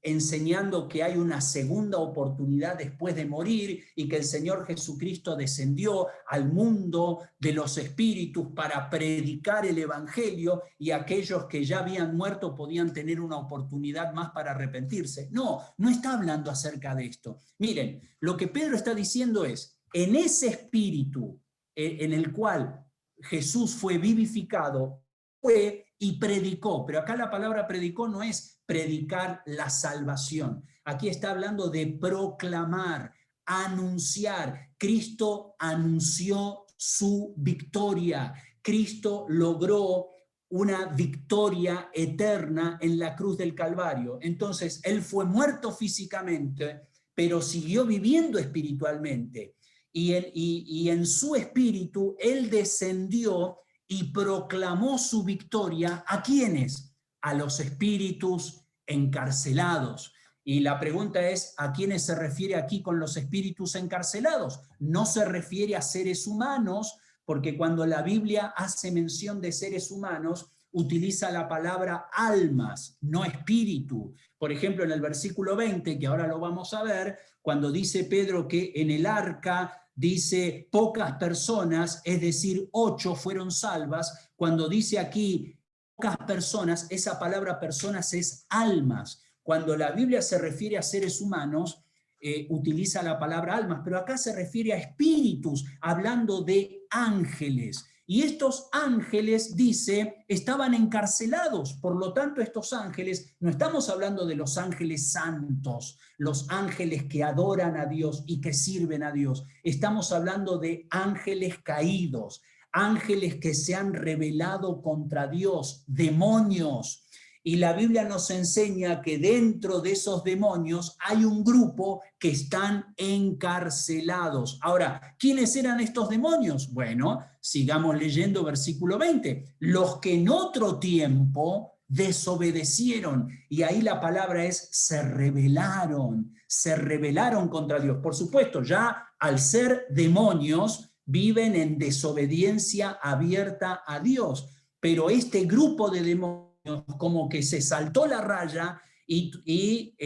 enseñando que hay una segunda oportunidad después de morir y que el Señor Jesucristo descendió al mundo de los espíritus para predicar el Evangelio y aquellos que ya habían muerto podían tener una oportunidad más para arrepentirse. No, no está hablando acerca de esto. Miren, lo que Pedro está diciendo es, en ese espíritu en el cual Jesús fue vivificado, fue y predicó, pero acá la palabra predicó no es predicar la salvación. Aquí está hablando de proclamar, anunciar. Cristo anunció su victoria. Cristo logró una victoria eterna en la cruz del Calvario. Entonces, Él fue muerto físicamente, pero siguió viviendo espiritualmente. Y en su espíritu, Él descendió y proclamó su victoria. ¿A quiénes? A los espíritus encarcelados. Y la pregunta es, ¿a quiénes se refiere aquí con los espíritus encarcelados? No se refiere a seres humanos, porque cuando la Biblia hace mención de seres humanos, utiliza la palabra almas, no espíritu. Por ejemplo, en el versículo 20, que ahora lo vamos a ver, cuando dice Pedro que en el arca dice pocas personas, es decir, 8 fueron salvas. Cuando dice aquí pocas personas, esa palabra personas es almas. Cuando la Biblia se refiere a seres humanos, utiliza la palabra almas, pero acá se refiere a espíritus, hablando de ángeles. Y estos ángeles, dice, estaban encarcelados. Por lo tanto, estos ángeles, no estamos hablando de los ángeles santos, los ángeles que adoran a Dios y que sirven a Dios. Estamos hablando de ángeles caídos, ángeles que se han rebelado contra Dios, demonios. Y la Biblia nos enseña que dentro de esos demonios hay un grupo que están encarcelados. Ahora, ¿quiénes eran estos demonios? Bueno, sigamos leyendo versículo 20. Los que en otro tiempo desobedecieron. Y ahí la palabra es se rebelaron contra Dios. Por supuesto, ya al ser demonios, viven en desobediencia abierta a Dios. Pero este grupo de demonios como que se saltó la raya y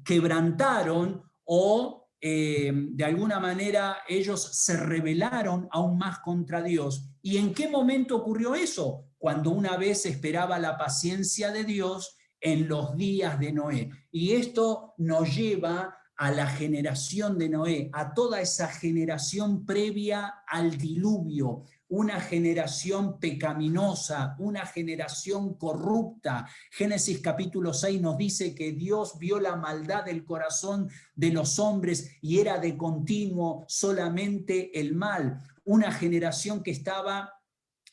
quebrantaron o de alguna manera ellos se rebelaron aún más contra Dios. ¿Y en qué momento ocurrió eso? Cuando una vez esperaba la paciencia de Dios en los días de Noé. Y esto nos lleva a la generación de Noé, a toda esa generación previa al diluvio, una generación pecaminosa, una generación corrupta. Génesis capítulo 6 nos dice que Dios vio la maldad del corazón de los hombres y era de continuo solamente el mal. Una generación que estaba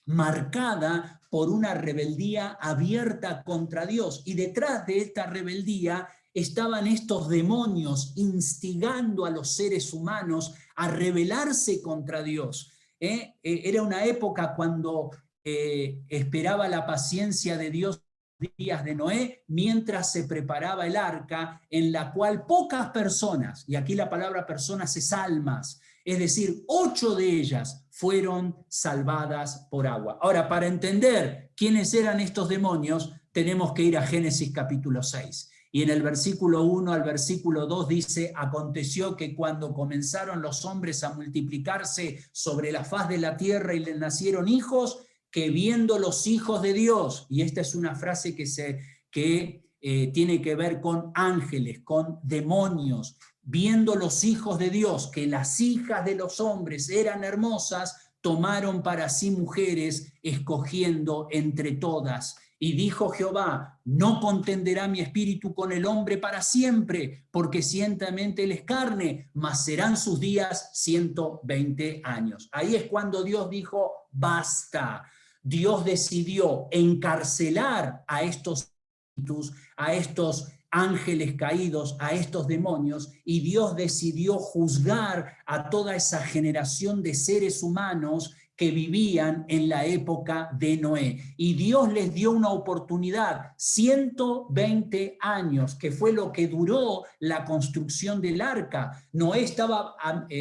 marcada por una rebeldía abierta contra Dios. Y detrás de esta rebeldía estaban estos demonios instigando a los seres humanos a rebelarse contra Dios. Era una época cuando esperaba la paciencia de Dios en los días de Noé, mientras se preparaba el arca, en la cual pocas personas, y aquí la palabra personas es almas, es decir, 8 de ellas fueron salvadas por agua. Ahora, para entender quiénes eran estos demonios, tenemos que ir a Génesis capítulo 6. Y en el versículo 1 al versículo 2 dice, aconteció que cuando comenzaron los hombres a multiplicarse sobre la faz de la tierra y les nacieron hijos, que viendo los hijos de Dios, y esta es una frase que tiene que ver con ángeles, con demonios, viendo los hijos de Dios, que las hijas de los hombres eran hermosas, tomaron para sí mujeres, escogiendo entre todas. Y dijo Jehová, no contenderá mi espíritu con el hombre para siempre, porque ciertamente él es carne, mas serán sus días 120 años. Ahí es cuando Dios dijo, basta. Dios decidió encarcelar a estos espíritus, a estos ángeles caídos, a estos demonios, y Dios decidió juzgar a toda esa generación de seres humanos que vivían en la época de Noé. Y Dios les dio una oportunidad, 120 años, que fue lo que duró la construcción del arca. Noé estaba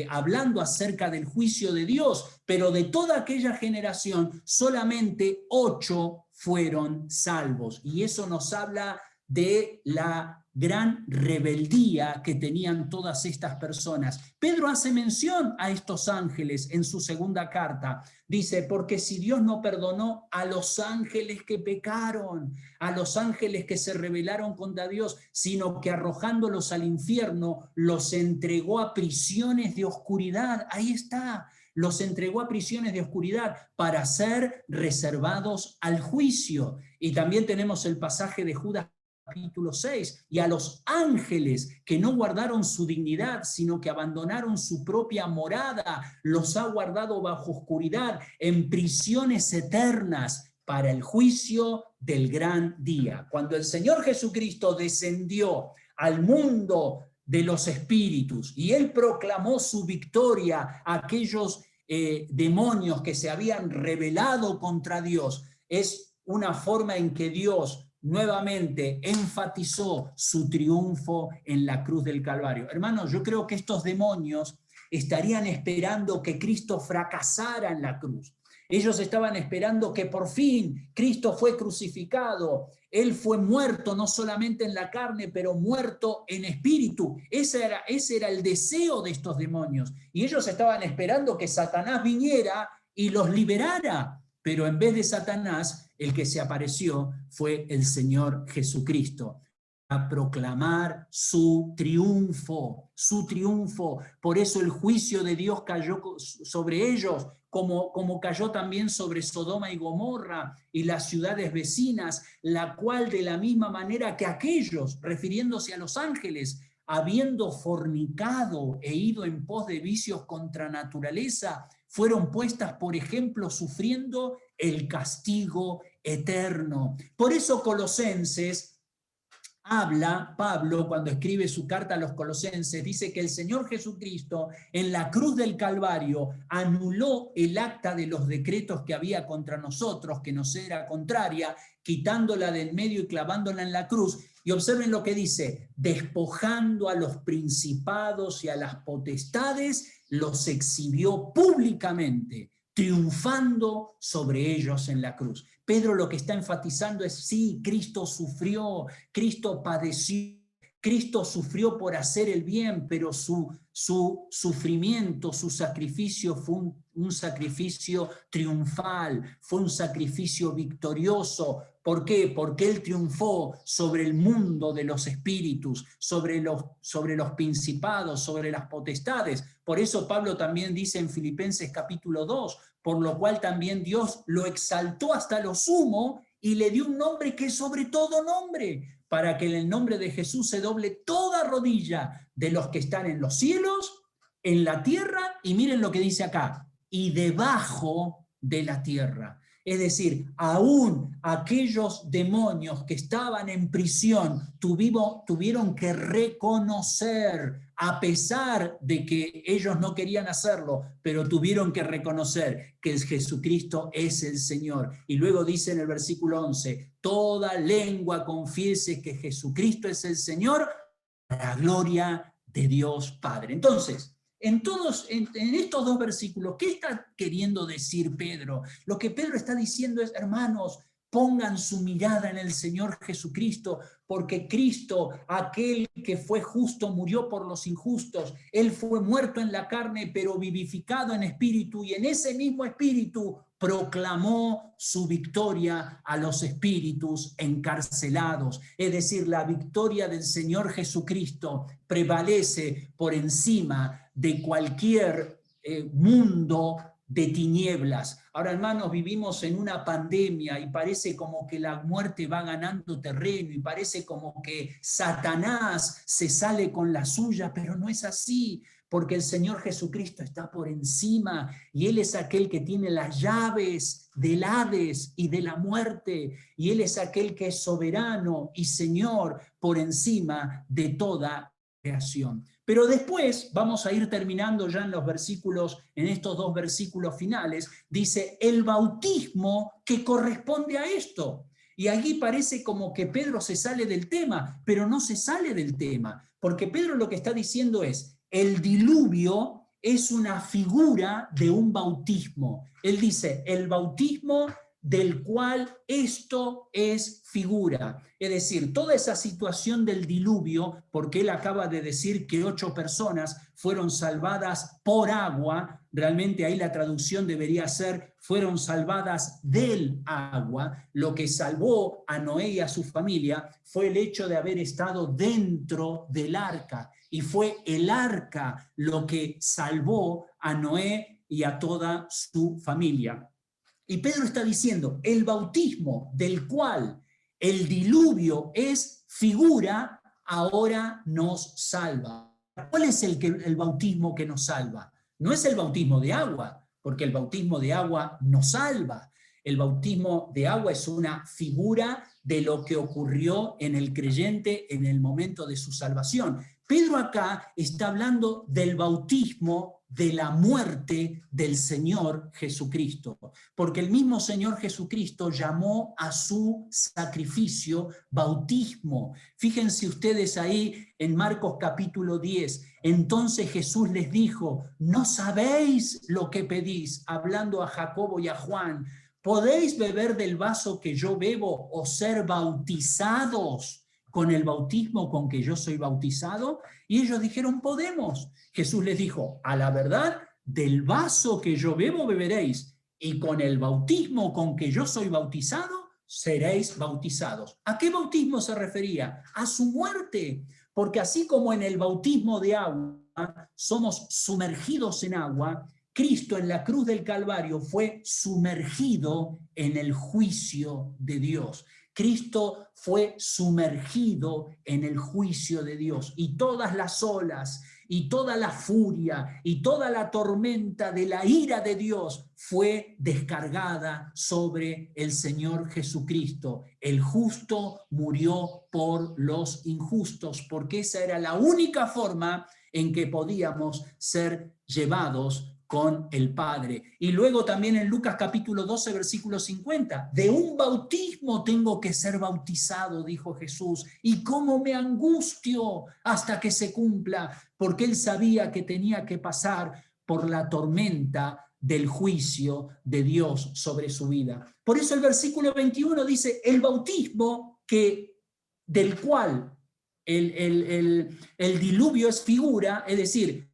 hablando acerca del juicio de Dios, pero de toda aquella generación, solamente 8 fueron salvos. Y eso nos habla de la gran rebeldía que tenían todas estas personas. Pedro hace mención a estos ángeles en su segunda carta. Dice, porque si Dios no perdonó a los ángeles que pecaron, a los ángeles que se rebelaron contra Dios, sino que arrojándolos al infierno, los entregó a prisiones de oscuridad. Ahí está. Los entregó a prisiones de oscuridad para ser reservados al juicio. Y también tenemos el pasaje de Judas capítulo 6, y a los ángeles que no guardaron su dignidad, sino que abandonaron su propia morada, los ha guardado bajo oscuridad en prisiones eternas para el juicio del gran día. Cuando el Señor Jesucristo descendió al mundo de los espíritus y Él proclamó su victoria a aquellos demonios que se habían rebelado contra Dios, es una forma en que Dios nuevamente enfatizó su triunfo en la cruz del Calvario. Hermanos, yo creo que estos demonios estarían esperando que Cristo fracasara en la cruz. Ellos estaban esperando que por fin Cristo fue crucificado. Él fue muerto no solamente en la carne, pero muerto en espíritu. Ese era el deseo de estos demonios. Y ellos estaban esperando que Satanás viniera y los liberara. Pero en vez de Satanás, el que se apareció fue el Señor Jesucristo, a proclamar su triunfo, su triunfo. Por eso el juicio de Dios cayó sobre ellos, como cayó también sobre Sodoma y Gomorra y las ciudades vecinas, la cual de la misma manera que aquellos, refiriéndose a los ángeles, habiendo fornicado e ido en pos de vicios contra naturaleza, fueron puestas, por ejemplo, sufriendo el castigo eterno. Por eso Colosenses habla, Pablo, cuando escribe su carta a los Colosenses, dice que el Señor Jesucristo en la cruz del Calvario anuló el acta de los decretos que había contra nosotros, que nos era contraria, quitándola del medio y clavándola en la cruz. Y observen lo que dice, despojando a los principados y a las potestades, los exhibió públicamente, triunfando sobre ellos en la cruz. Pedro lo que está enfatizando es, sí, Cristo sufrió, Cristo padeció, Cristo sufrió por hacer el bien, pero su sufrimiento, su sacrificio fue un sacrificio triunfal, fue un sacrificio victorioso. ¿Por qué? Porque Él triunfó sobre el mundo de los espíritus, sobre los principados, sobre las potestades. Por eso Pablo también dice en Filipenses capítulo 2, por lo cual también Dios lo exaltó hasta lo sumo y le dio un nombre que es sobre todo nombre, para que en el nombre de Jesús se doble toda rodilla de los que están en los cielos, en la tierra, y miren lo que dice acá, y debajo de la tierra. Es decir, aún aquellos demonios que estaban en prisión tuvieron que reconocer, a pesar de que ellos no querían hacerlo, pero tuvieron que reconocer que Jesucristo es el Señor. Y luego dice en el versículo 11, toda lengua confiese que Jesucristo es el Señor, para la gloria de Dios Padre. Entonces, en estos dos versículos, ¿qué está queriendo decir Pedro? Lo que Pedro está diciendo es, hermanos, pongan su mirada en el Señor Jesucristo, porque Cristo, aquel que fue justo, murió por los injustos. Él fue muerto en la carne, pero vivificado en espíritu, y en ese mismo espíritu proclamó su victoria a los espíritus encarcelados. Es decir, la victoria del Señor Jesucristo prevalece por encima de cualquier mundo de tinieblas. Ahora, hermanos, vivimos en una pandemia y parece como que la muerte va ganando terreno y parece como que Satanás se sale con la suya, pero no es así, porque el Señor Jesucristo está por encima y Él es aquel que tiene las llaves del Hades y de la muerte, y Él es aquel que es soberano y Señor por encima de toda creación. Pero después, vamos a ir terminando ya en los versículos, en estos 2 versículos finales, dice el bautismo que corresponde a esto. Y allí parece como que Pedro se sale del tema, pero no se sale del tema, porque Pedro lo que está diciendo es, el diluvio es una figura de un bautismo. Él dice, el bautismo del cual esto es figura. Es decir, toda esa situación del diluvio, porque él acaba de decir que 8 personas fueron salvadas por agua, realmente ahí la traducción debería ser, fueron salvadas del agua. Lo que salvó a Noé y a su familia fue el hecho de haber estado dentro del arca, y fue el arca lo que salvó a Noé y a toda su familia. Y Pedro está diciendo, el bautismo del cual el diluvio es figura, ahora nos salva. ¿Cuál es el bautismo que nos salva? No es el bautismo de agua, porque el bautismo de agua nos salva. El bautismo de agua es una figura de lo que ocurrió en el creyente en el momento de su salvación. Pedro acá está hablando del bautismo de la muerte del Señor Jesucristo, porque el mismo Señor Jesucristo llamó a su sacrificio bautismo. Fíjense ustedes ahí en Marcos capítulo 10, entonces Jesús les dijo, no sabéis lo que pedís, hablando a Jacobo y a Juan, ¿podéis beber del vaso que yo bebo o ser bautizados con el bautismo con que yo soy bautizado? Y ellos dijeron, podemos. Jesús les dijo, a la verdad, del vaso que yo bebo beberéis, y con el bautismo con que yo soy bautizado, seréis bautizados. ¿A qué bautismo se refería? A su muerte, porque así como en el bautismo de agua somos sumergidos en agua, Cristo en la cruz del Calvario fue sumergido en el juicio de Dios. Cristo fue sumergido en el juicio de Dios, y todas las olas y toda la furia y toda la tormenta de la ira de Dios fue descargada sobre el Señor Jesucristo. El justo murió por los injustos, porque esa era la única forma en que podíamos ser llevados con el Padre. Y luego también en Lucas capítulo 12, versículo 50, de un bautismo tengo que ser bautizado, dijo Jesús, y cómo me angustio hasta que se cumpla, porque él sabía que tenía que pasar por la tormenta del juicio de Dios sobre su vida. Por eso el versículo 21 dice, el bautismo del cual el diluvio es figura, es decir,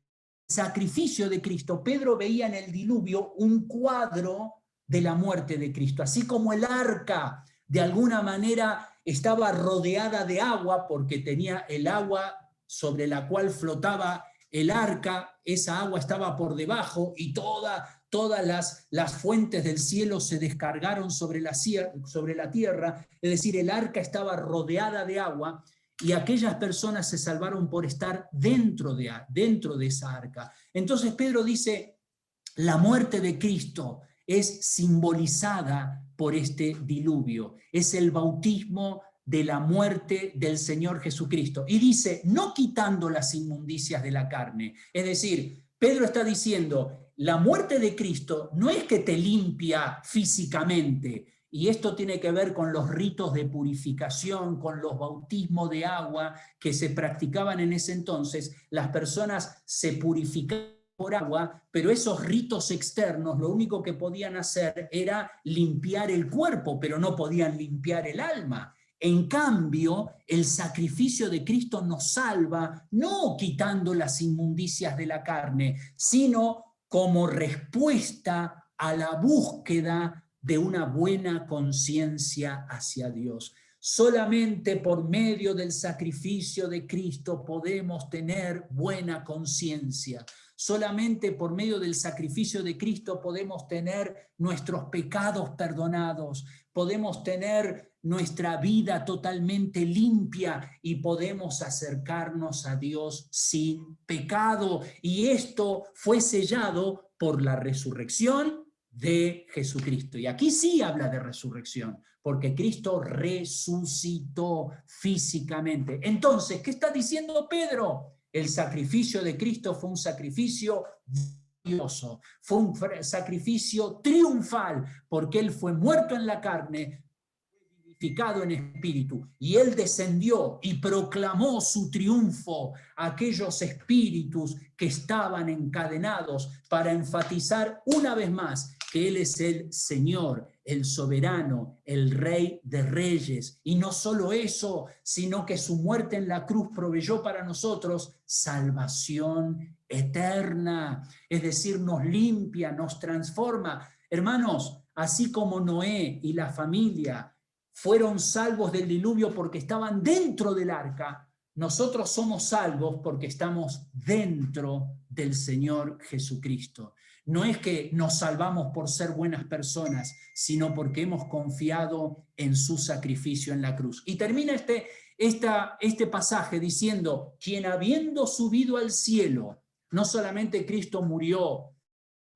sacrificio de Cristo. Pedro veía en el diluvio un cuadro de la muerte de Cristo, así como el arca de alguna manera estaba rodeada de agua porque tenía el agua sobre la cual flotaba el arca, esa agua estaba por debajo y todas las fuentes del cielo se descargaron sobre la tierra, es decir, el arca estaba rodeada de agua. Y aquellas personas se salvaron por estar dentro de esa arca. Entonces Pedro dice, la muerte de Cristo es simbolizada por este diluvio. Es el bautismo de la muerte del Señor Jesucristo. Y dice, no quitando las inmundicias de la carne. Es decir, Pedro está diciendo, la muerte de Cristo no es que te limpia físicamente, y esto tiene que ver con los ritos de purificación, con los bautismos de agua que se practicaban en ese entonces. Las personas se purificaban por agua, pero esos ritos externos lo único que podían hacer era limpiar el cuerpo, pero no podían limpiar el alma. En cambio, el sacrificio de Cristo nos salva, no quitando las inmundicias de la carne, sino como respuesta a la búsqueda de una buena conciencia hacia Dios. Solamente por medio del sacrificio de Cristo podemos tener buena conciencia. Solamente por medio del sacrificio de Cristo podemos tener nuestros pecados perdonados, podemos tener nuestra vida totalmente limpia y podemos acercarnos a Dios sin pecado. Y esto fue sellado por la resurrección de Jesucristo. Y aquí sí habla de resurrección, porque Cristo resucitó físicamente. Entonces, ¿qué está diciendo Pedro? El sacrificio de Cristo fue un sacrificio glorioso, fue un sacrificio triunfal, porque Él fue muerto en la carne, vivificado en espíritu, y Él descendió y proclamó su triunfo a aquellos espíritus que estaban encadenados, para enfatizar una vez más que Él es el Señor, el soberano, el Rey de Reyes. Y no solo eso, sino que su muerte en la cruz proveyó para nosotros salvación eterna. Es decir, nos limpia, nos transforma. Hermanos, así como Noé y la familia fueron salvos del diluvio porque estaban dentro del arca, nosotros somos salvos porque estamos dentro del Señor Jesucristo. No es que nos salvamos por ser buenas personas, sino porque hemos confiado en su sacrificio en la cruz. Y termina este pasaje diciendo: quien habiendo subido al cielo, no solamente Cristo murió,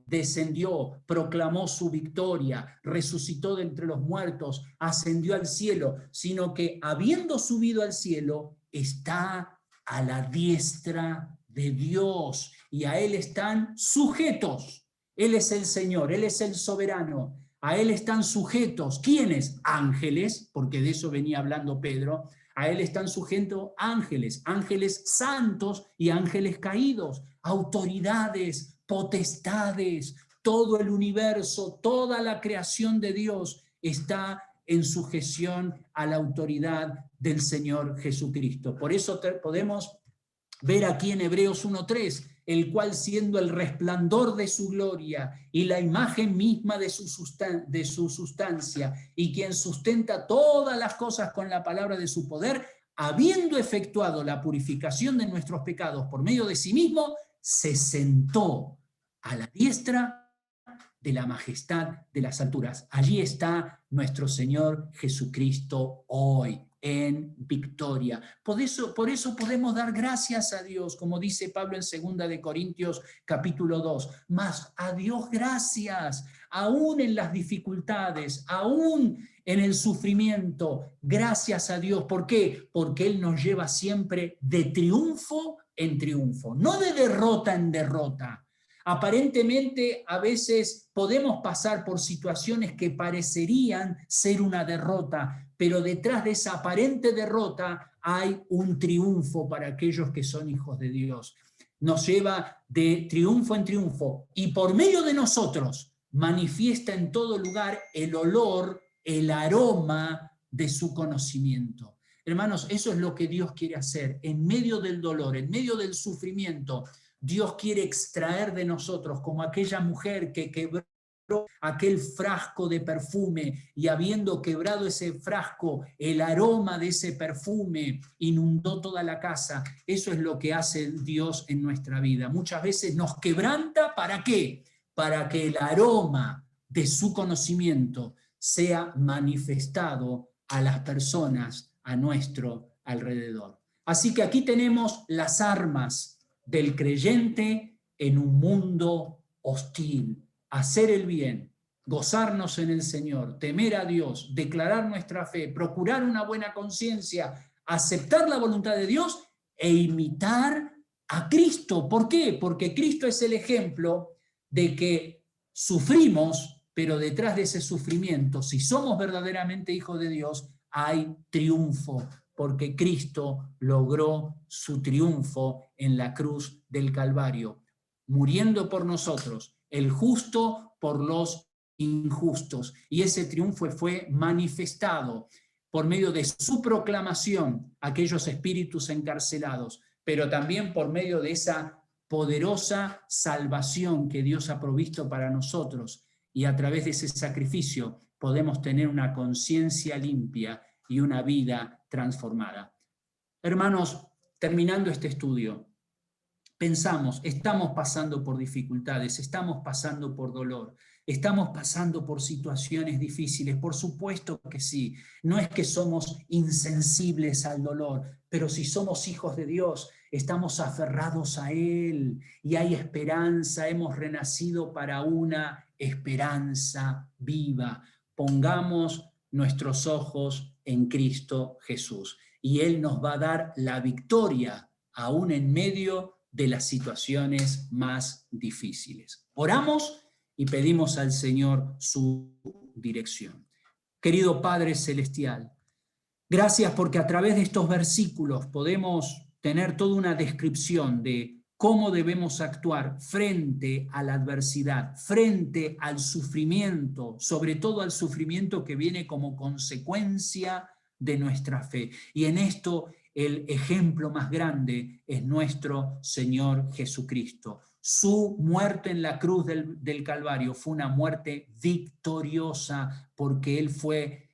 descendió, proclamó su victoria, resucitó de entre los muertos, ascendió al cielo, sino que habiendo subido al cielo, está a la diestra de Dios, y a Él están sujetos. Él es el Señor, Él es el soberano, a Él están sujetos. ¿Quiénes? Ángeles, porque de eso venía hablando Pedro. A Él están sujetos ángeles, ángeles santos y ángeles caídos, autoridades, potestades, todo el universo, toda la creación de Dios está en sujeción a la autoridad del Señor Jesucristo. Por eso podemos ver aquí en Hebreos 1:3, el cual, siendo el resplandor de su gloria y la imagen misma de su sustancia, y quien sustenta todas las cosas con la palabra de su poder, habiendo efectuado la purificación de nuestros pecados por medio de sí mismo, se sentó a la diestra de la majestad de las alturas. Allí está nuestro Señor Jesucristo hoy, en victoria. Por eso podemos dar gracias a Dios, como dice Pablo en 2 de Corintios capítulo 2. Mas a Dios gracias, aún en las dificultades, aún en el sufrimiento. Gracias a Dios. ¿Por qué? Porque Él nos lleva siempre de triunfo en triunfo, no de derrota en derrota. Aparentemente, a veces podemos pasar por situaciones que parecerían ser una derrota, pero detrás de esa aparente derrota hay un triunfo para aquellos que son hijos de Dios. Nos lleva de triunfo en triunfo y por medio de nosotros manifiesta en todo lugar el olor, el aroma de su conocimiento. Hermanos, eso es lo que Dios quiere hacer. En medio del dolor, en medio del sufrimiento, Dios quiere extraer de nosotros, como aquella mujer que quebró aquel frasco de perfume, y habiendo quebrado ese frasco, el aroma de ese perfume inundó toda la casa. Eso es lo que hace Dios en nuestra vida. Muchas veces nos quebranta, ¿para qué? Para que el aroma de su conocimiento sea manifestado a las personas a nuestro alrededor. Así que aquí tenemos las armas del creyente en un mundo hostil: hacer el bien, gozarnos en el Señor, temer a Dios, declarar nuestra fe, procurar una buena conciencia, aceptar la voluntad de Dios e imitar a Cristo. ¿Por qué? Porque Cristo es el ejemplo de que sufrimos, pero detrás de ese sufrimiento, si somos verdaderamente hijos de Dios, hay triunfo, porque Cristo logró su triunfo en la cruz del Calvario, muriendo por nosotros, el justo por los injustos. Y ese triunfo fue manifestado por medio de su proclamación a aquellos espíritus encarcelados, pero también por medio de esa poderosa salvación que Dios ha provisto para nosotros. Y a través de ese sacrificio podemos tener una conciencia limpia y una vida transformada. Hermanos, terminando este estudio, pensamos, estamos pasando por dificultades, estamos pasando por dolor, estamos pasando por situaciones difíciles, por supuesto que sí. No es que somos insensibles al dolor, pero si somos hijos de Dios, estamos aferrados a Él y hay esperanza, hemos renacido para una esperanza viva. Pongamos nuestros ojos en Cristo Jesús y Él nos va a dar la victoria aún en medio de las situaciones más difíciles. Oramos y pedimos al Señor su dirección. Querido Padre Celestial, gracias porque a través de estos versículos podemos tener toda una descripción de cómo debemos actuar frente a la adversidad, frente al sufrimiento, sobre todo al sufrimiento que viene como consecuencia de nuestra fe. Y en esto el ejemplo más grande es nuestro Señor Jesucristo. Su muerte en la cruz del Calvario fue una muerte victoriosa porque Él fue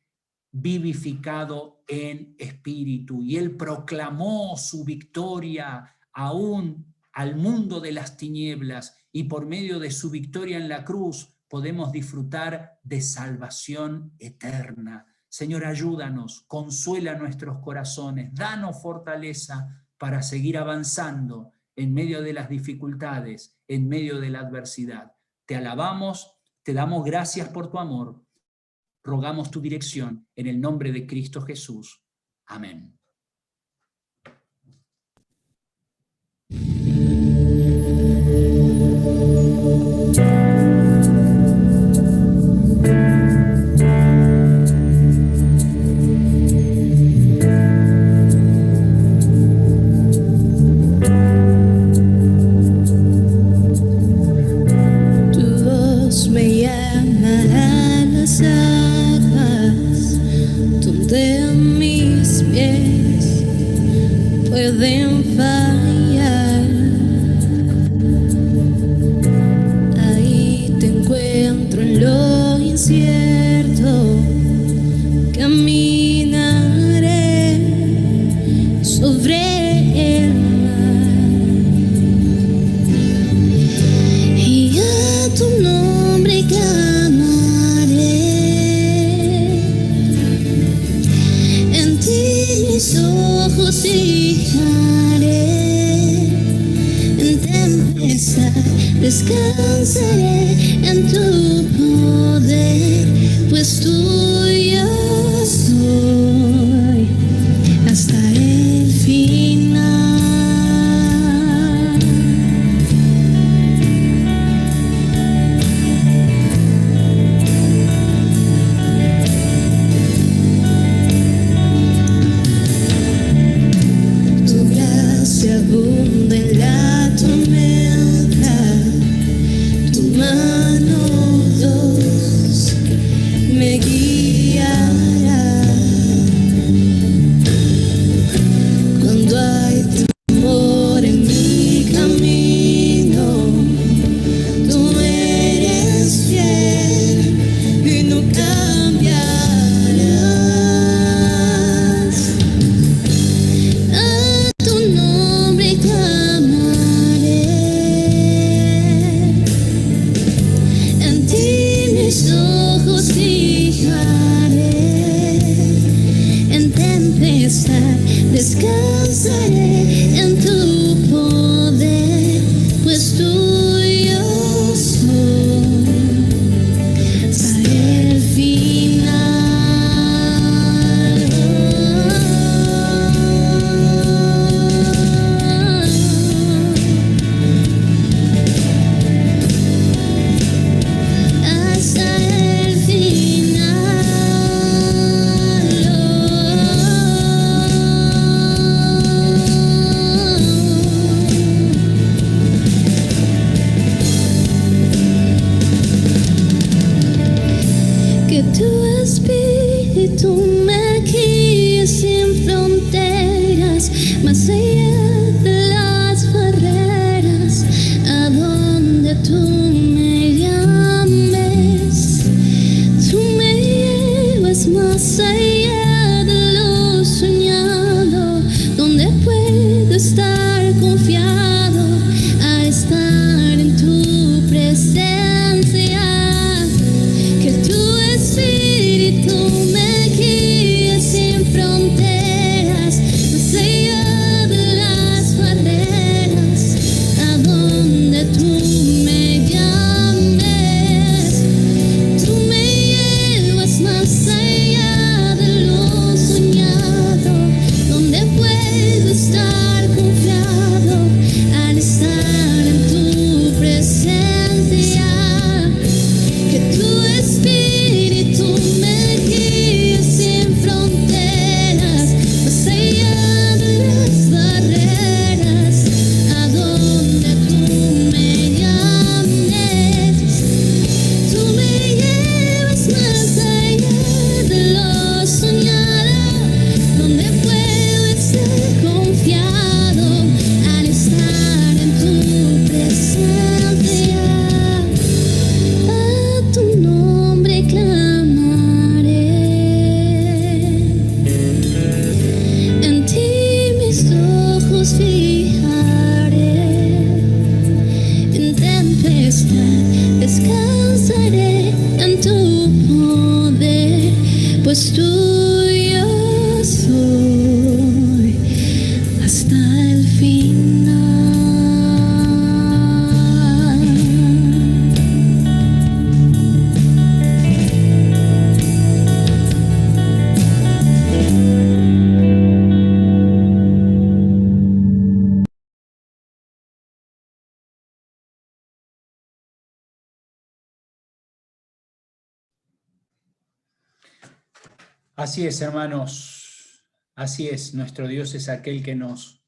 vivificado en espíritu y Él proclamó su victoria aún al mundo de las tinieblas, y por medio de su victoria en la cruz podemos disfrutar de salvación eterna. Señor, ayúdanos, consuela nuestros corazones, danos fortaleza para seguir avanzando en medio de las dificultades, en medio de la adversidad. Te alabamos, te damos gracias por tu amor, rogamos tu dirección en el nombre de Cristo Jesús. Amén. Pueden fallar, ahí te encuentro en lo incierto, caminaré sobre el mar y a tu nombre clamaré, en ti mis ojos descansaré en tu poder, pues tuyo soy hasta el final. Tu gracia abunda en la tormenta, mano Dios me guiará. Cuando hay temor en mi camino, tú eres fiel y no cambiarás. A tu nombre clamaré, mis ojos fijaré, en tempestad descansaré en tu poder, pues tuyo soy hasta el final. Hasta el final. Que tu espíritu me guíe sin fronteras, más allá de las barreras, a donde tú me llames. Tú me llevas más allá de lo soñado, donde puedo estar confiado Así es, hermanos. Así es. Nuestro Dios es aquel que nos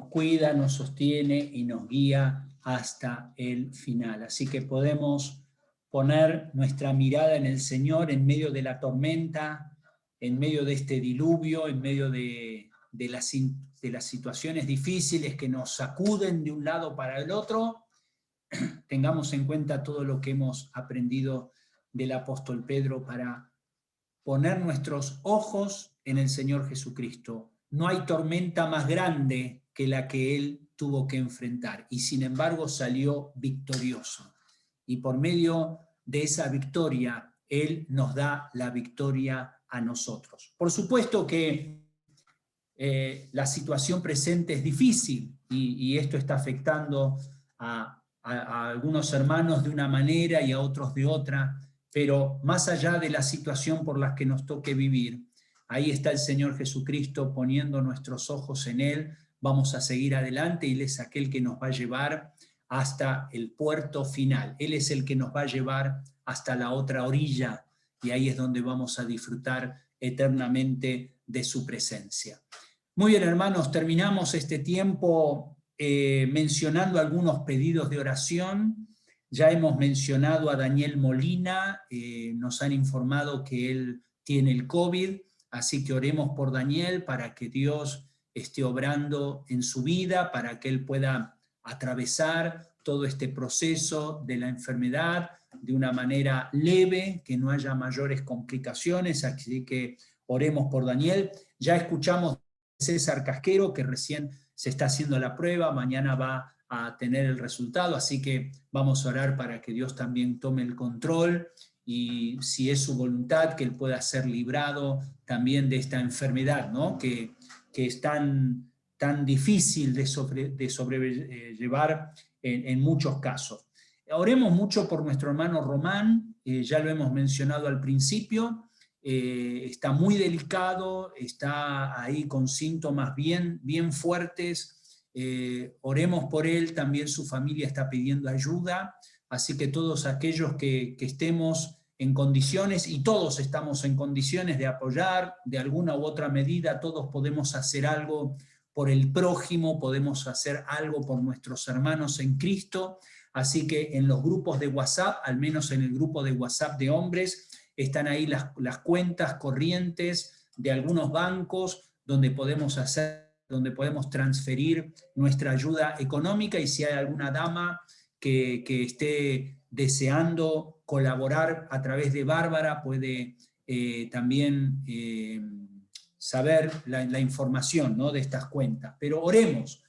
cuida, nos sostiene y nos guía hasta el final. Así que podemos poner nuestra mirada en el Señor en medio de la tormenta, en medio de este diluvio, en medio de las situaciones difíciles que nos sacuden de un lado para el otro. Tengamos en cuenta todo lo que hemos aprendido del apóstol Pedro para poner nuestros ojos en el Señor Jesucristo. No hay tormenta más grande que la que Él tuvo que enfrentar, y sin embargo salió victorioso. Y por medio de esa victoria, Él nos da la victoria a nosotros. Por supuesto que la situación presente es difícil, y esto está afectando a algunos hermanos de una manera y a otros de otra, pero más allá de la situación por la que nos toque vivir, ahí está el Señor Jesucristo poniendo nuestros ojos en Él. Vamos a seguir adelante, y Él es aquel que nos va a llevar hasta el puerto final. Él es el que nos va a llevar hasta la otra orilla, y ahí es donde vamos a disfrutar eternamente de su presencia. Muy bien, hermanos, terminamos este tiempo mencionando algunos pedidos de oración. Ya hemos mencionado a Daniel Molina, nos han informado que él tiene el COVID, así que oremos por Daniel para que Dios esté obrando en su vida, para que él pueda atravesar todo este proceso de la enfermedad de una manera leve, que no haya mayores complicaciones, así que oremos por Daniel. Ya escuchamos a César Casquero, que recién se está haciendo la prueba, mañana va a tener el resultado, así que vamos a orar para que Dios también tome el control, y si es su voluntad, que él pueda ser librado también de esta enfermedad, ¿no? que es tan difícil de sobrellevar en muchos casos. Oremos mucho por nuestro hermano Román, ya lo hemos mencionado al principio, está muy delicado, está ahí con síntomas bien fuertes. Oremos por él, también su familia está pidiendo ayuda, así que todos aquellos que estemos en condiciones, y todos estamos en condiciones de apoyar de alguna u otra medida, todos podemos hacer algo por el prójimo, podemos hacer algo por nuestros hermanos en Cristo, así que en los grupos de WhatsApp, al menos en el grupo de WhatsApp de hombres, están ahí las cuentas corrientes de algunos bancos donde podemos transferir nuestra ayuda económica, y si hay alguna dama que esté deseando colaborar a través de Bárbara, puede también saber la información, ¿no?, de estas cuentas. Pero oremos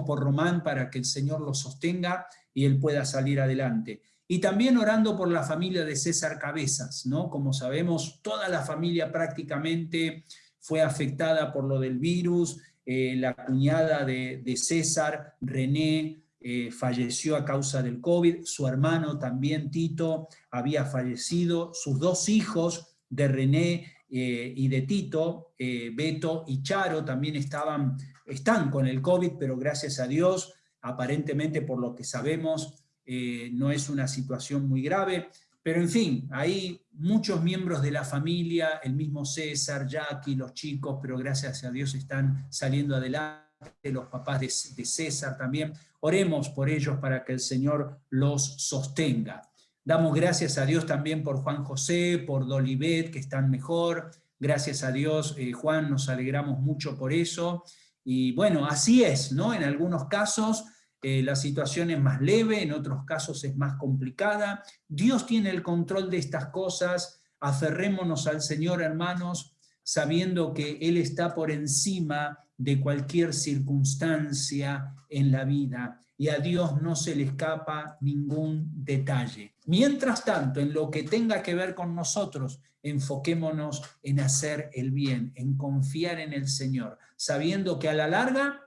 por Román para que el Señor lo sostenga y él pueda salir adelante. Y también orando por la familia de César Cabezas, ¿no? Como sabemos, toda la familia prácticamente fue afectada por lo del virus. La cuñada de César, René, falleció a causa del COVID, su hermano también, Tito, había fallecido, sus dos hijos de René y de Tito, Beto y Charo, también están con el COVID, pero gracias a Dios, aparentemente por lo que sabemos, no es una situación muy grave, pero en fin, hay muchos miembros de la familia, el mismo César, Jackie, los chicos, pero gracias a Dios están saliendo adelante, los papás de César también. Oremos por ellos para que el Señor los sostenga. Damos gracias a Dios también por Juan José, por Dolivet, que están mejor. Gracias a Dios, Juan, nos alegramos mucho por eso. Y bueno, así es, ¿no? En algunos casos la situación es más leve, en otros casos es más complicada. Dios tiene el control de estas cosas. Aferrémonos al Señor, hermanos, sabiendo que Él está por encima de cualquier circunstancia en la vida, y a Dios no se le escapa ningún detalle. Mientras tanto, en lo que tenga que ver con nosotros, enfoquémonos en hacer el bien, en confiar en el Señor, sabiendo que a la larga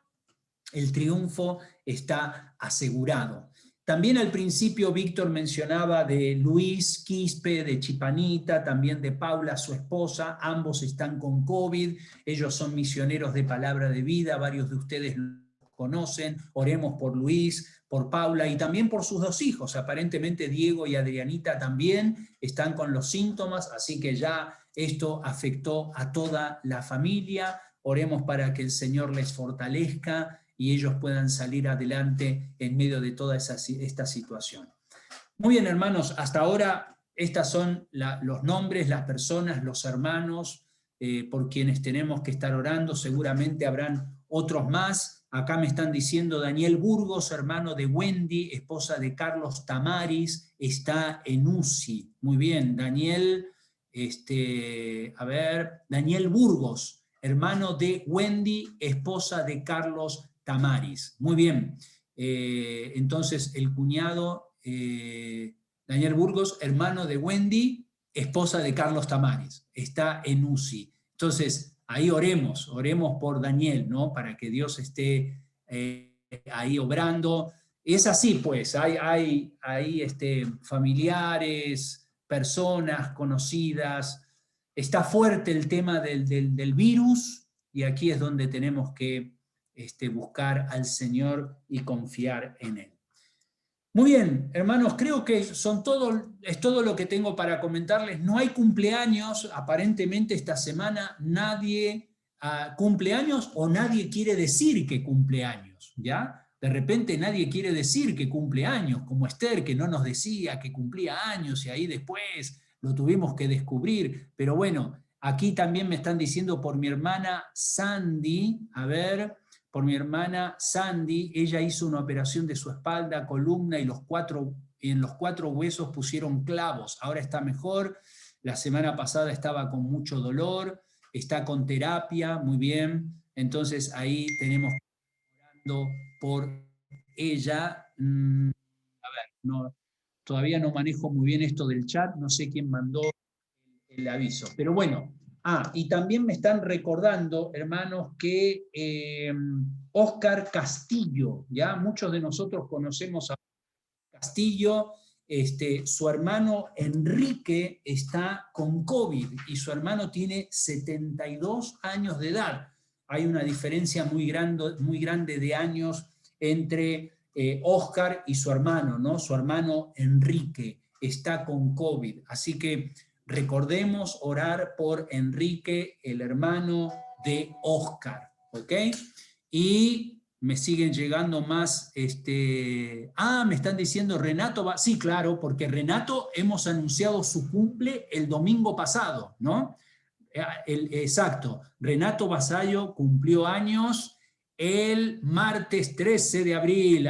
el triunfo está asegurado. También al principio Víctor mencionaba de Luis Quispe, de Chipanita, también de Paula, su esposa, ambos están con COVID, ellos son misioneros de Palabra de Vida, varios de ustedes los conocen, oremos por Luis, por Paula y también por sus 2 hijos. Aparentemente Diego y Adrianita también están con los síntomas, así que ya esto afectó a toda la familia. Oremos para que el Señor les fortalezca y ellos puedan salir adelante en medio de toda esta situación. Muy bien, hermanos, hasta ahora estos son los nombres, las personas, los hermanos por quienes tenemos que estar orando. Seguramente habrán otros más. Acá me están diciendo Daniel Burgos, hermano de Wendy, esposa de Carlos Tamaris, está en UCI. Muy bien, Daniel, Daniel Burgos, hermano de Wendy, esposa de Carlos Tamaris. Muy bien, entonces el cuñado Daniel Burgos, hermano de Wendy, esposa de Carlos Tamaris, está en UCI. Entonces, ahí oremos por Daniel, ¿no? Para que Dios esté ahí obrando. Es así, pues, hay familiares, personas conocidas. Está fuerte el tema del virus, y aquí es donde tenemos que buscar al Señor y confiar en Él. Muy bien, hermanos, creo que es todo lo que tengo para comentarles. No hay cumpleaños, aparentemente esta semana nadie cumple años o nadie quiere decir que cumple años, ¿ya? De repente nadie quiere decir que cumple años, como Esther, que no nos decía que cumplía años y ahí después lo tuvimos que descubrir. Pero bueno, aquí también me están diciendo por mi hermana Sandy, por mi hermana Sandy, ella hizo una operación de su espalda, columna y en los 4 huesos pusieron clavos. Ahora está mejor. La semana pasada estaba con mucho dolor, está con terapia, muy bien. Entonces ahí tenemos que estar orando por ella. Todavía no manejo muy bien esto del chat, no sé quién mandó el aviso. Pero bueno. Y también me están recordando, hermanos, que Óscar Castillo, ya muchos de nosotros conocemos a Castillo, su hermano Enrique está con COVID y su hermano tiene 72 años de edad. Hay una diferencia muy grande de años entre Óscar y su hermano, ¿no? Su hermano Enrique está con COVID, así que recordemos orar por Enrique, el hermano de Óscar, ¿ok? Y me siguen llegando más, me están diciendo Renato, sí, claro, porque Renato hemos anunciado su cumple el domingo pasado, ¿no? Exacto, Renato Vasallo cumplió años el martes 13 de abril,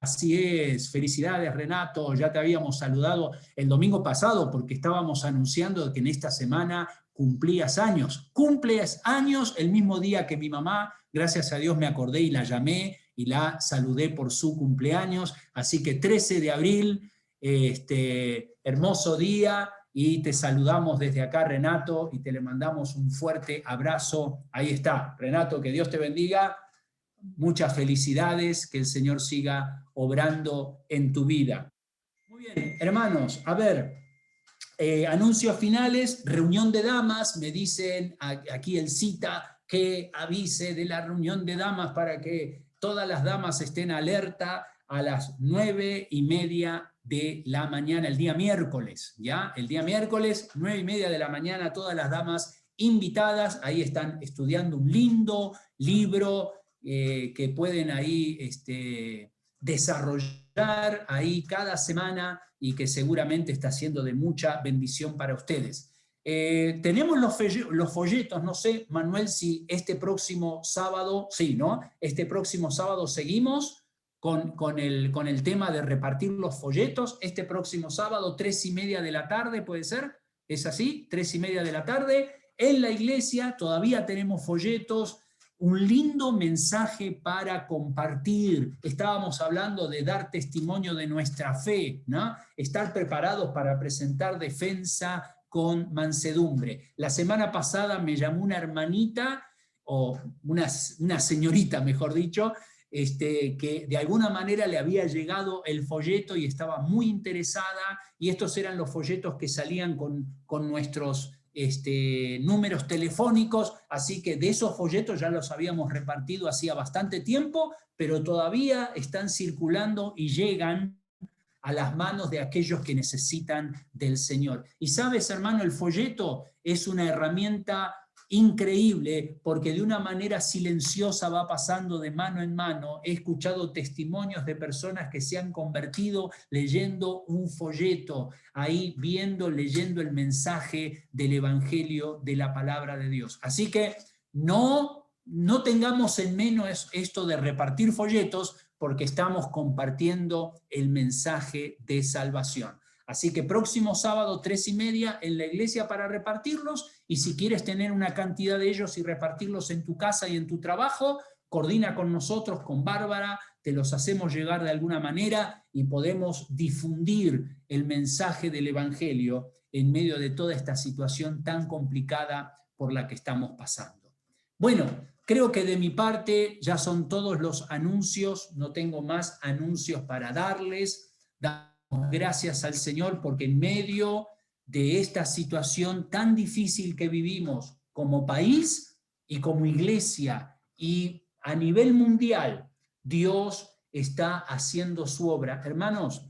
así es, felicidades Renato, ya te habíamos saludado el domingo pasado porque estábamos anunciando que en esta semana cumplías años el mismo día que mi mamá, gracias a Dios me acordé y la llamé y la saludé por su cumpleaños, así que 13 de abril, hermoso día y te saludamos desde acá Renato y te le mandamos un fuerte abrazo, ahí está, Renato, que Dios te bendiga. Muchas felicidades, que el Señor siga obrando en tu vida. Muy bien, hermanos, a ver, anuncios finales, reunión de damas, me dicen aquí el cita que avise de la reunión de damas para que todas las damas estén alerta a las 9:30 de la mañana, el día miércoles, ¿ya? El día miércoles, 9:30 de la mañana, todas las damas invitadas, ahí están estudiando un lindo libro, que pueden ahí desarrollar ahí cada semana y que seguramente está siendo de mucha bendición para ustedes. Tenemos los folletos, no sé, Manuel, si este próximo sábado, sí, ¿no? Este próximo sábado seguimos con el tema de repartir los folletos. Este próximo sábado, 3:30 de la tarde, ¿puede ser? ¿Es así? 3:30 de la tarde. En la iglesia todavía tenemos folletos, un lindo mensaje para compartir. Estábamos hablando de dar testimonio de nuestra fe, ¿no? Estar preparados para presentar defensa con mansedumbre. La semana pasada me llamó una hermanita, o una señorita, mejor dicho, que de alguna manera le había llegado el folleto y estaba muy interesada, y estos eran los folletos que salían con nuestros números telefónicos, así que de esos folletos ya los habíamos repartido hacía bastante tiempo, pero todavía están circulando y llegan a las manos de aquellos que necesitan del Señor. Y sabes, hermano, el folleto es una herramienta increíble porque de una manera silenciosa va pasando de mano en mano. He escuchado testimonios de personas que se han convertido leyendo un folleto, ahí viendo, leyendo el mensaje del Evangelio, de la palabra de Dios. Así que no tengamos en menos esto de repartir folletos, porque estamos compartiendo el mensaje de salvación. Así que próximo sábado 3:30 en la iglesia para repartirlos, y si quieres tener una cantidad de ellos y repartirlos en tu casa y en tu trabajo, coordina con nosotros, con Bárbara, te los hacemos llegar de alguna manera y podemos difundir el mensaje del Evangelio en medio de toda esta situación tan complicada por la que estamos pasando. Bueno, creo que de mi parte ya son todos los anuncios, no tengo más anuncios para darles. Damos gracias al Señor porque en medio de esta situación tan difícil que vivimos como país y como iglesia y a nivel mundial, Dios está haciendo su obra. Hermanos,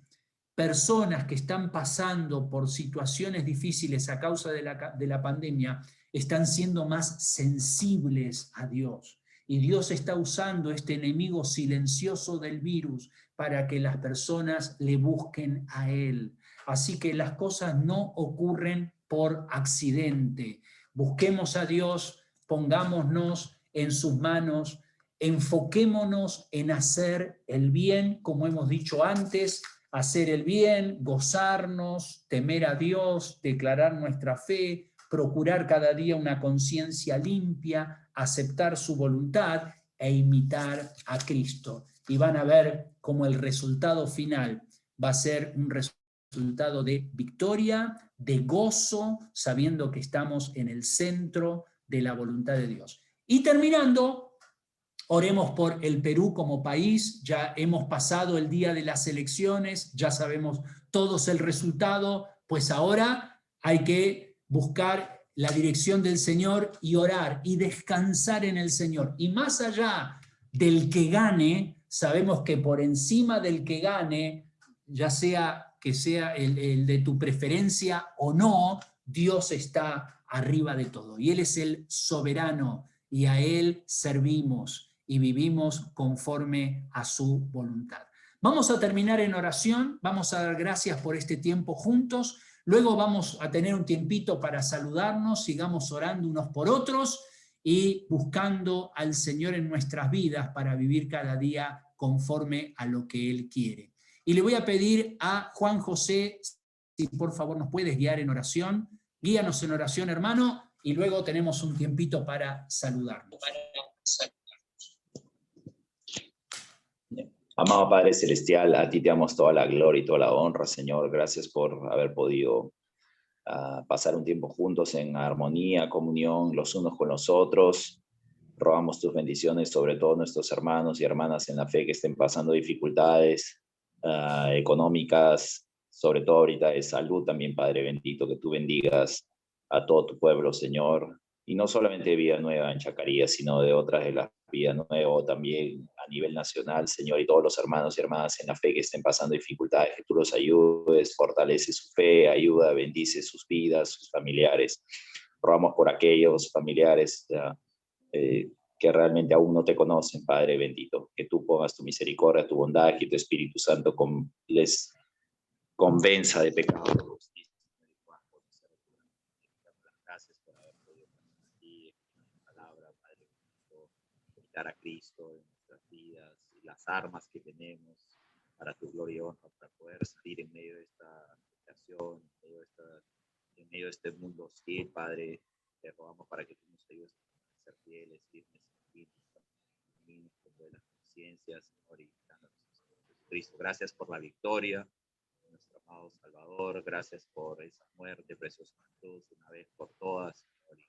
personas que están pasando por situaciones difíciles a causa de la pandemia están siendo más sensibles a Dios. Y Dios está usando este enemigo silencioso del virus para que las personas le busquen a Él. Así que las cosas no ocurren por accidente. Busquemos a Dios, pongámonos en sus manos, enfoquémonos en hacer el bien, como hemos dicho antes, hacer el bien, gozarnos, temer a Dios, declarar nuestra fe, procurar cada día una conciencia limpia, aceptar su voluntad e imitar a Cristo. Y van a ver cómo el resultado final va a ser un resultado de victoria, de gozo, sabiendo que estamos en el centro de la voluntad de Dios. Y terminando, oremos por el Perú como país. Ya hemos pasado el día de las elecciones, ya sabemos todos el resultado, pues ahora hay que buscar la dirección del Señor y orar y descansar en el Señor. Y más allá del que gane, sabemos que por encima del que gane, ya sea que sea el de tu preferencia o no, Dios está arriba de todo. Y Él es el soberano y a Él servimos y vivimos conforme a su voluntad. Vamos a terminar en oración, vamos a dar gracias por este tiempo juntos. Luego vamos a tener un tiempito para saludarnos, sigamos orando unos por otros y buscando al Señor en nuestras vidas para vivir cada día conforme a lo que Él quiere. Y le voy a pedir a Juan José, si por favor nos puedes guiar en oración. Guíanos en oración, hermano, y luego tenemos un tiempito para saludarnos. Amado Padre Celestial, a ti te damos toda la gloria y toda la honra, Señor. Gracias por haber podido pasar un tiempo juntos en armonía, comunión los unos con los otros. Rogamos tus bendiciones sobre todos nuestros hermanos y hermanas en la fe que estén pasando dificultades económicas, sobre todo ahorita de salud también, Padre bendito, que tú bendigas a todo tu pueblo, Señor. Y no solamente de Vida Nueva en Chacarías, sino de otras de las Vida Nueva también a nivel nacional, Señor, y todos los hermanos y hermanas en la fe que estén pasando dificultades, que tú los ayudes, fortalece su fe, ayuda, bendice sus vidas, sus familiares. Rogamos por aquellos familiares que realmente aún no te conocen, Padre bendito, que tú pongas tu misericordia, tu bondad, que tu Espíritu Santo les convenza de pecado, de justicia. Gracias por haber podido estar aquí en la palabra, Padre bendito, invitar a Cristo en nuestras vidas y las armas que tenemos para tu gloria y honra, para poder salir en medio de esta situación, en medio de este mundo hostil, Padre. Te rogamos para que tú nos ayudes a ser fieles, firmes en caminos, con buenas conciencias, Señor, y dándonos Cristo. Gracias por la victoria, nuestro amado Salvador. Gracias por esa muerte, preciosa cruz, una vez por todas, Señor,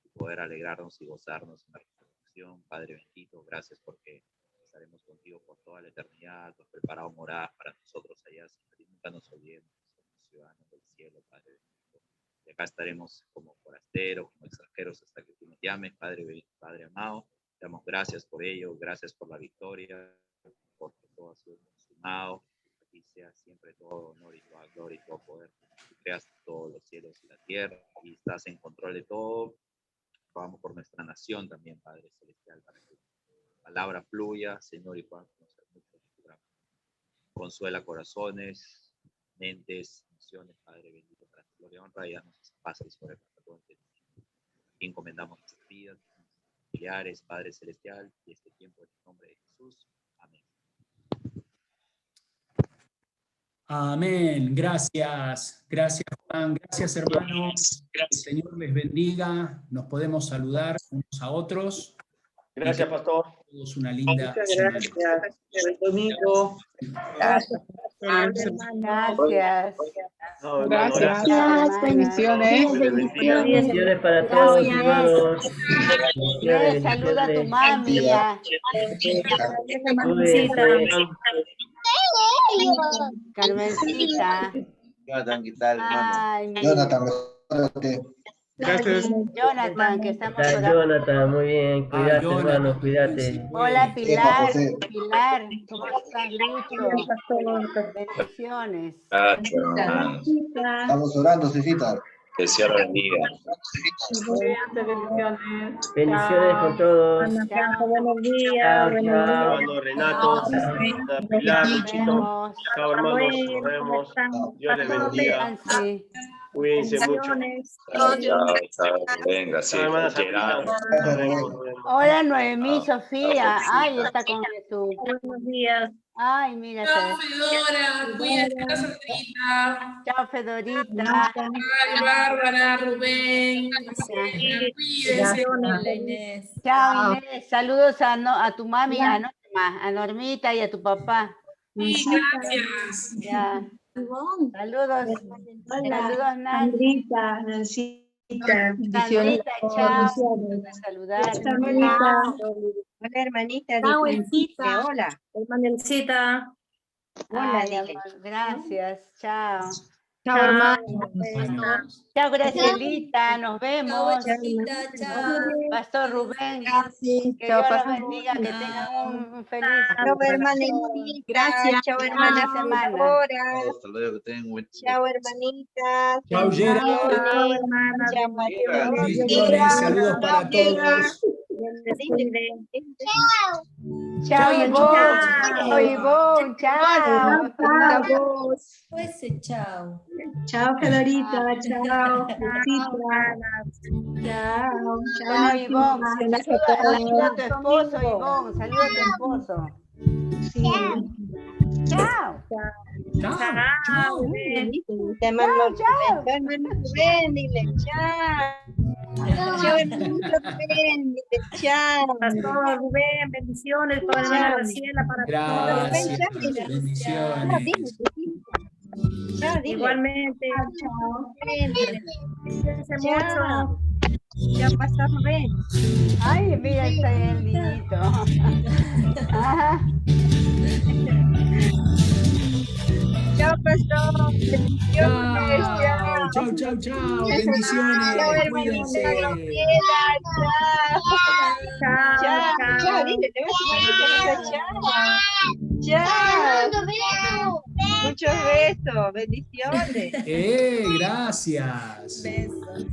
y poder alegrarnos y gozarnos en la resurrección. Padre bendito, gracias porque estaremos contigo por toda la eternidad. Tú has preparado moradas para nosotros allá, Señor, y nunca nos olvidemos, somos ciudadanos del cielo, Padre bendito. Y acá estaremos como por así forastero como extranjeros hasta que tú nos llames, Padre amado. Te damos gracias por ello, gracias por la victoria, porque todo ha sido consumado. Aquí sea siempre todo honor y toda gloria y todo poder. Tú creaste todos los cielos y la tierra y estás en control de todo. Vamos por nuestra nación también, Padre Celestial, para que la palabra fluya, Señor, y puedan conocer mucho de tu gran. Consuela corazones, mentes, emociones, Padre bendito, para tu gloria, honra y danos esa paz y sobre todo entendimiento. Y encomendamos nuestras vidas, familiares, Padre Celestial, y este tiempo en el nombre de Jesús. Amén. Amén. Gracias. Gracias, Juan. Gracias, hermanos. Que el Señor les bendiga. Nos podemos saludar unos a otros. Gracias, pastor. Todos una linda Muchas semana. gracias. Buen domingo. Gracias. Gracias. Bendiciones. Bendiciones para todos, hermanos. Saluda a tu mami. Carmencita. Jonathan, ¿qué tal, hermano? Ay, Jonathan, Gracias. Jonathan, que estamos Está orando. Jonathan, muy bien. Cuídate, hermano, cuídate. Hola, Pilar. Pilar, ¿cómo estás, Lucho? Bendiciones. Gracias, hermanos. Estamos orando, Cecita. Que el Señor bendiga. Bendiciones con todos. Buenos días. Chao, Buenos chao. Hermano Renato, Pilar, Luchito. Chao, hermanos. Nos vemos. Dios les bendiga. Cuídense mucho. Chao, chao. Venga, sí. Gerardo. Hola, Noemí, Sofía. Ay, está con Jesús. Buenos días. Ay, mira. Chao, Fedora. Cuídate, Sandrita. Chao, Fedorita. Ay, Bárbara, Rubén. Cuídense. Hola, Inés. Chao, Inés. Saludos a tu mami, a Normita y a tu papá. Sí, gracias. Ya. Saludos. Saludos, Sandrita, Sandrita, chao. Saludar. Hola, hermanita. Chao, Elcita. Hola. Hermanelcita. Hola, gracias. Chao. Chao, hermano. Chao, Gracielita. Nos vemos. Chao. Pastor Rubén. Que Chao, Dios los Pastor. bendiga, que tengan un feliz. Chao, hermanita. Gracias. Chao, hermana. hermana. Hasta luego, que tengan un buen día. Chao, hermanita. Chao, Gerard. Chao, hermana. Chao, Bendiciones, saludos para todos. Chao, Ivonne. Chao, Ivonne. Chao. Chao. Chao, Florita. Chao. Chao. Chao, Ivonne. Saluda a tu esposo, Ivonne. Saluda a tu esposo. Chao. Chao. Te mando hermano Rubén, dile chao. Chao, hermanito Rubén, dile chao. Pastor Rubén, bendiciones para hermana Graciela, para todos. Gracias. Bendiciones. Igualmente. Chao. Cuídense mucho. Ya pasa Rubén. Ay, mira, está bien lindito. Ajá. Chao, pastor. Bendiciones. Chao, chao, chao. Bendiciones. Cuídense. Chao. Dile, te vas a chao. Muchos besos. Bendiciones. Gracias. Besos.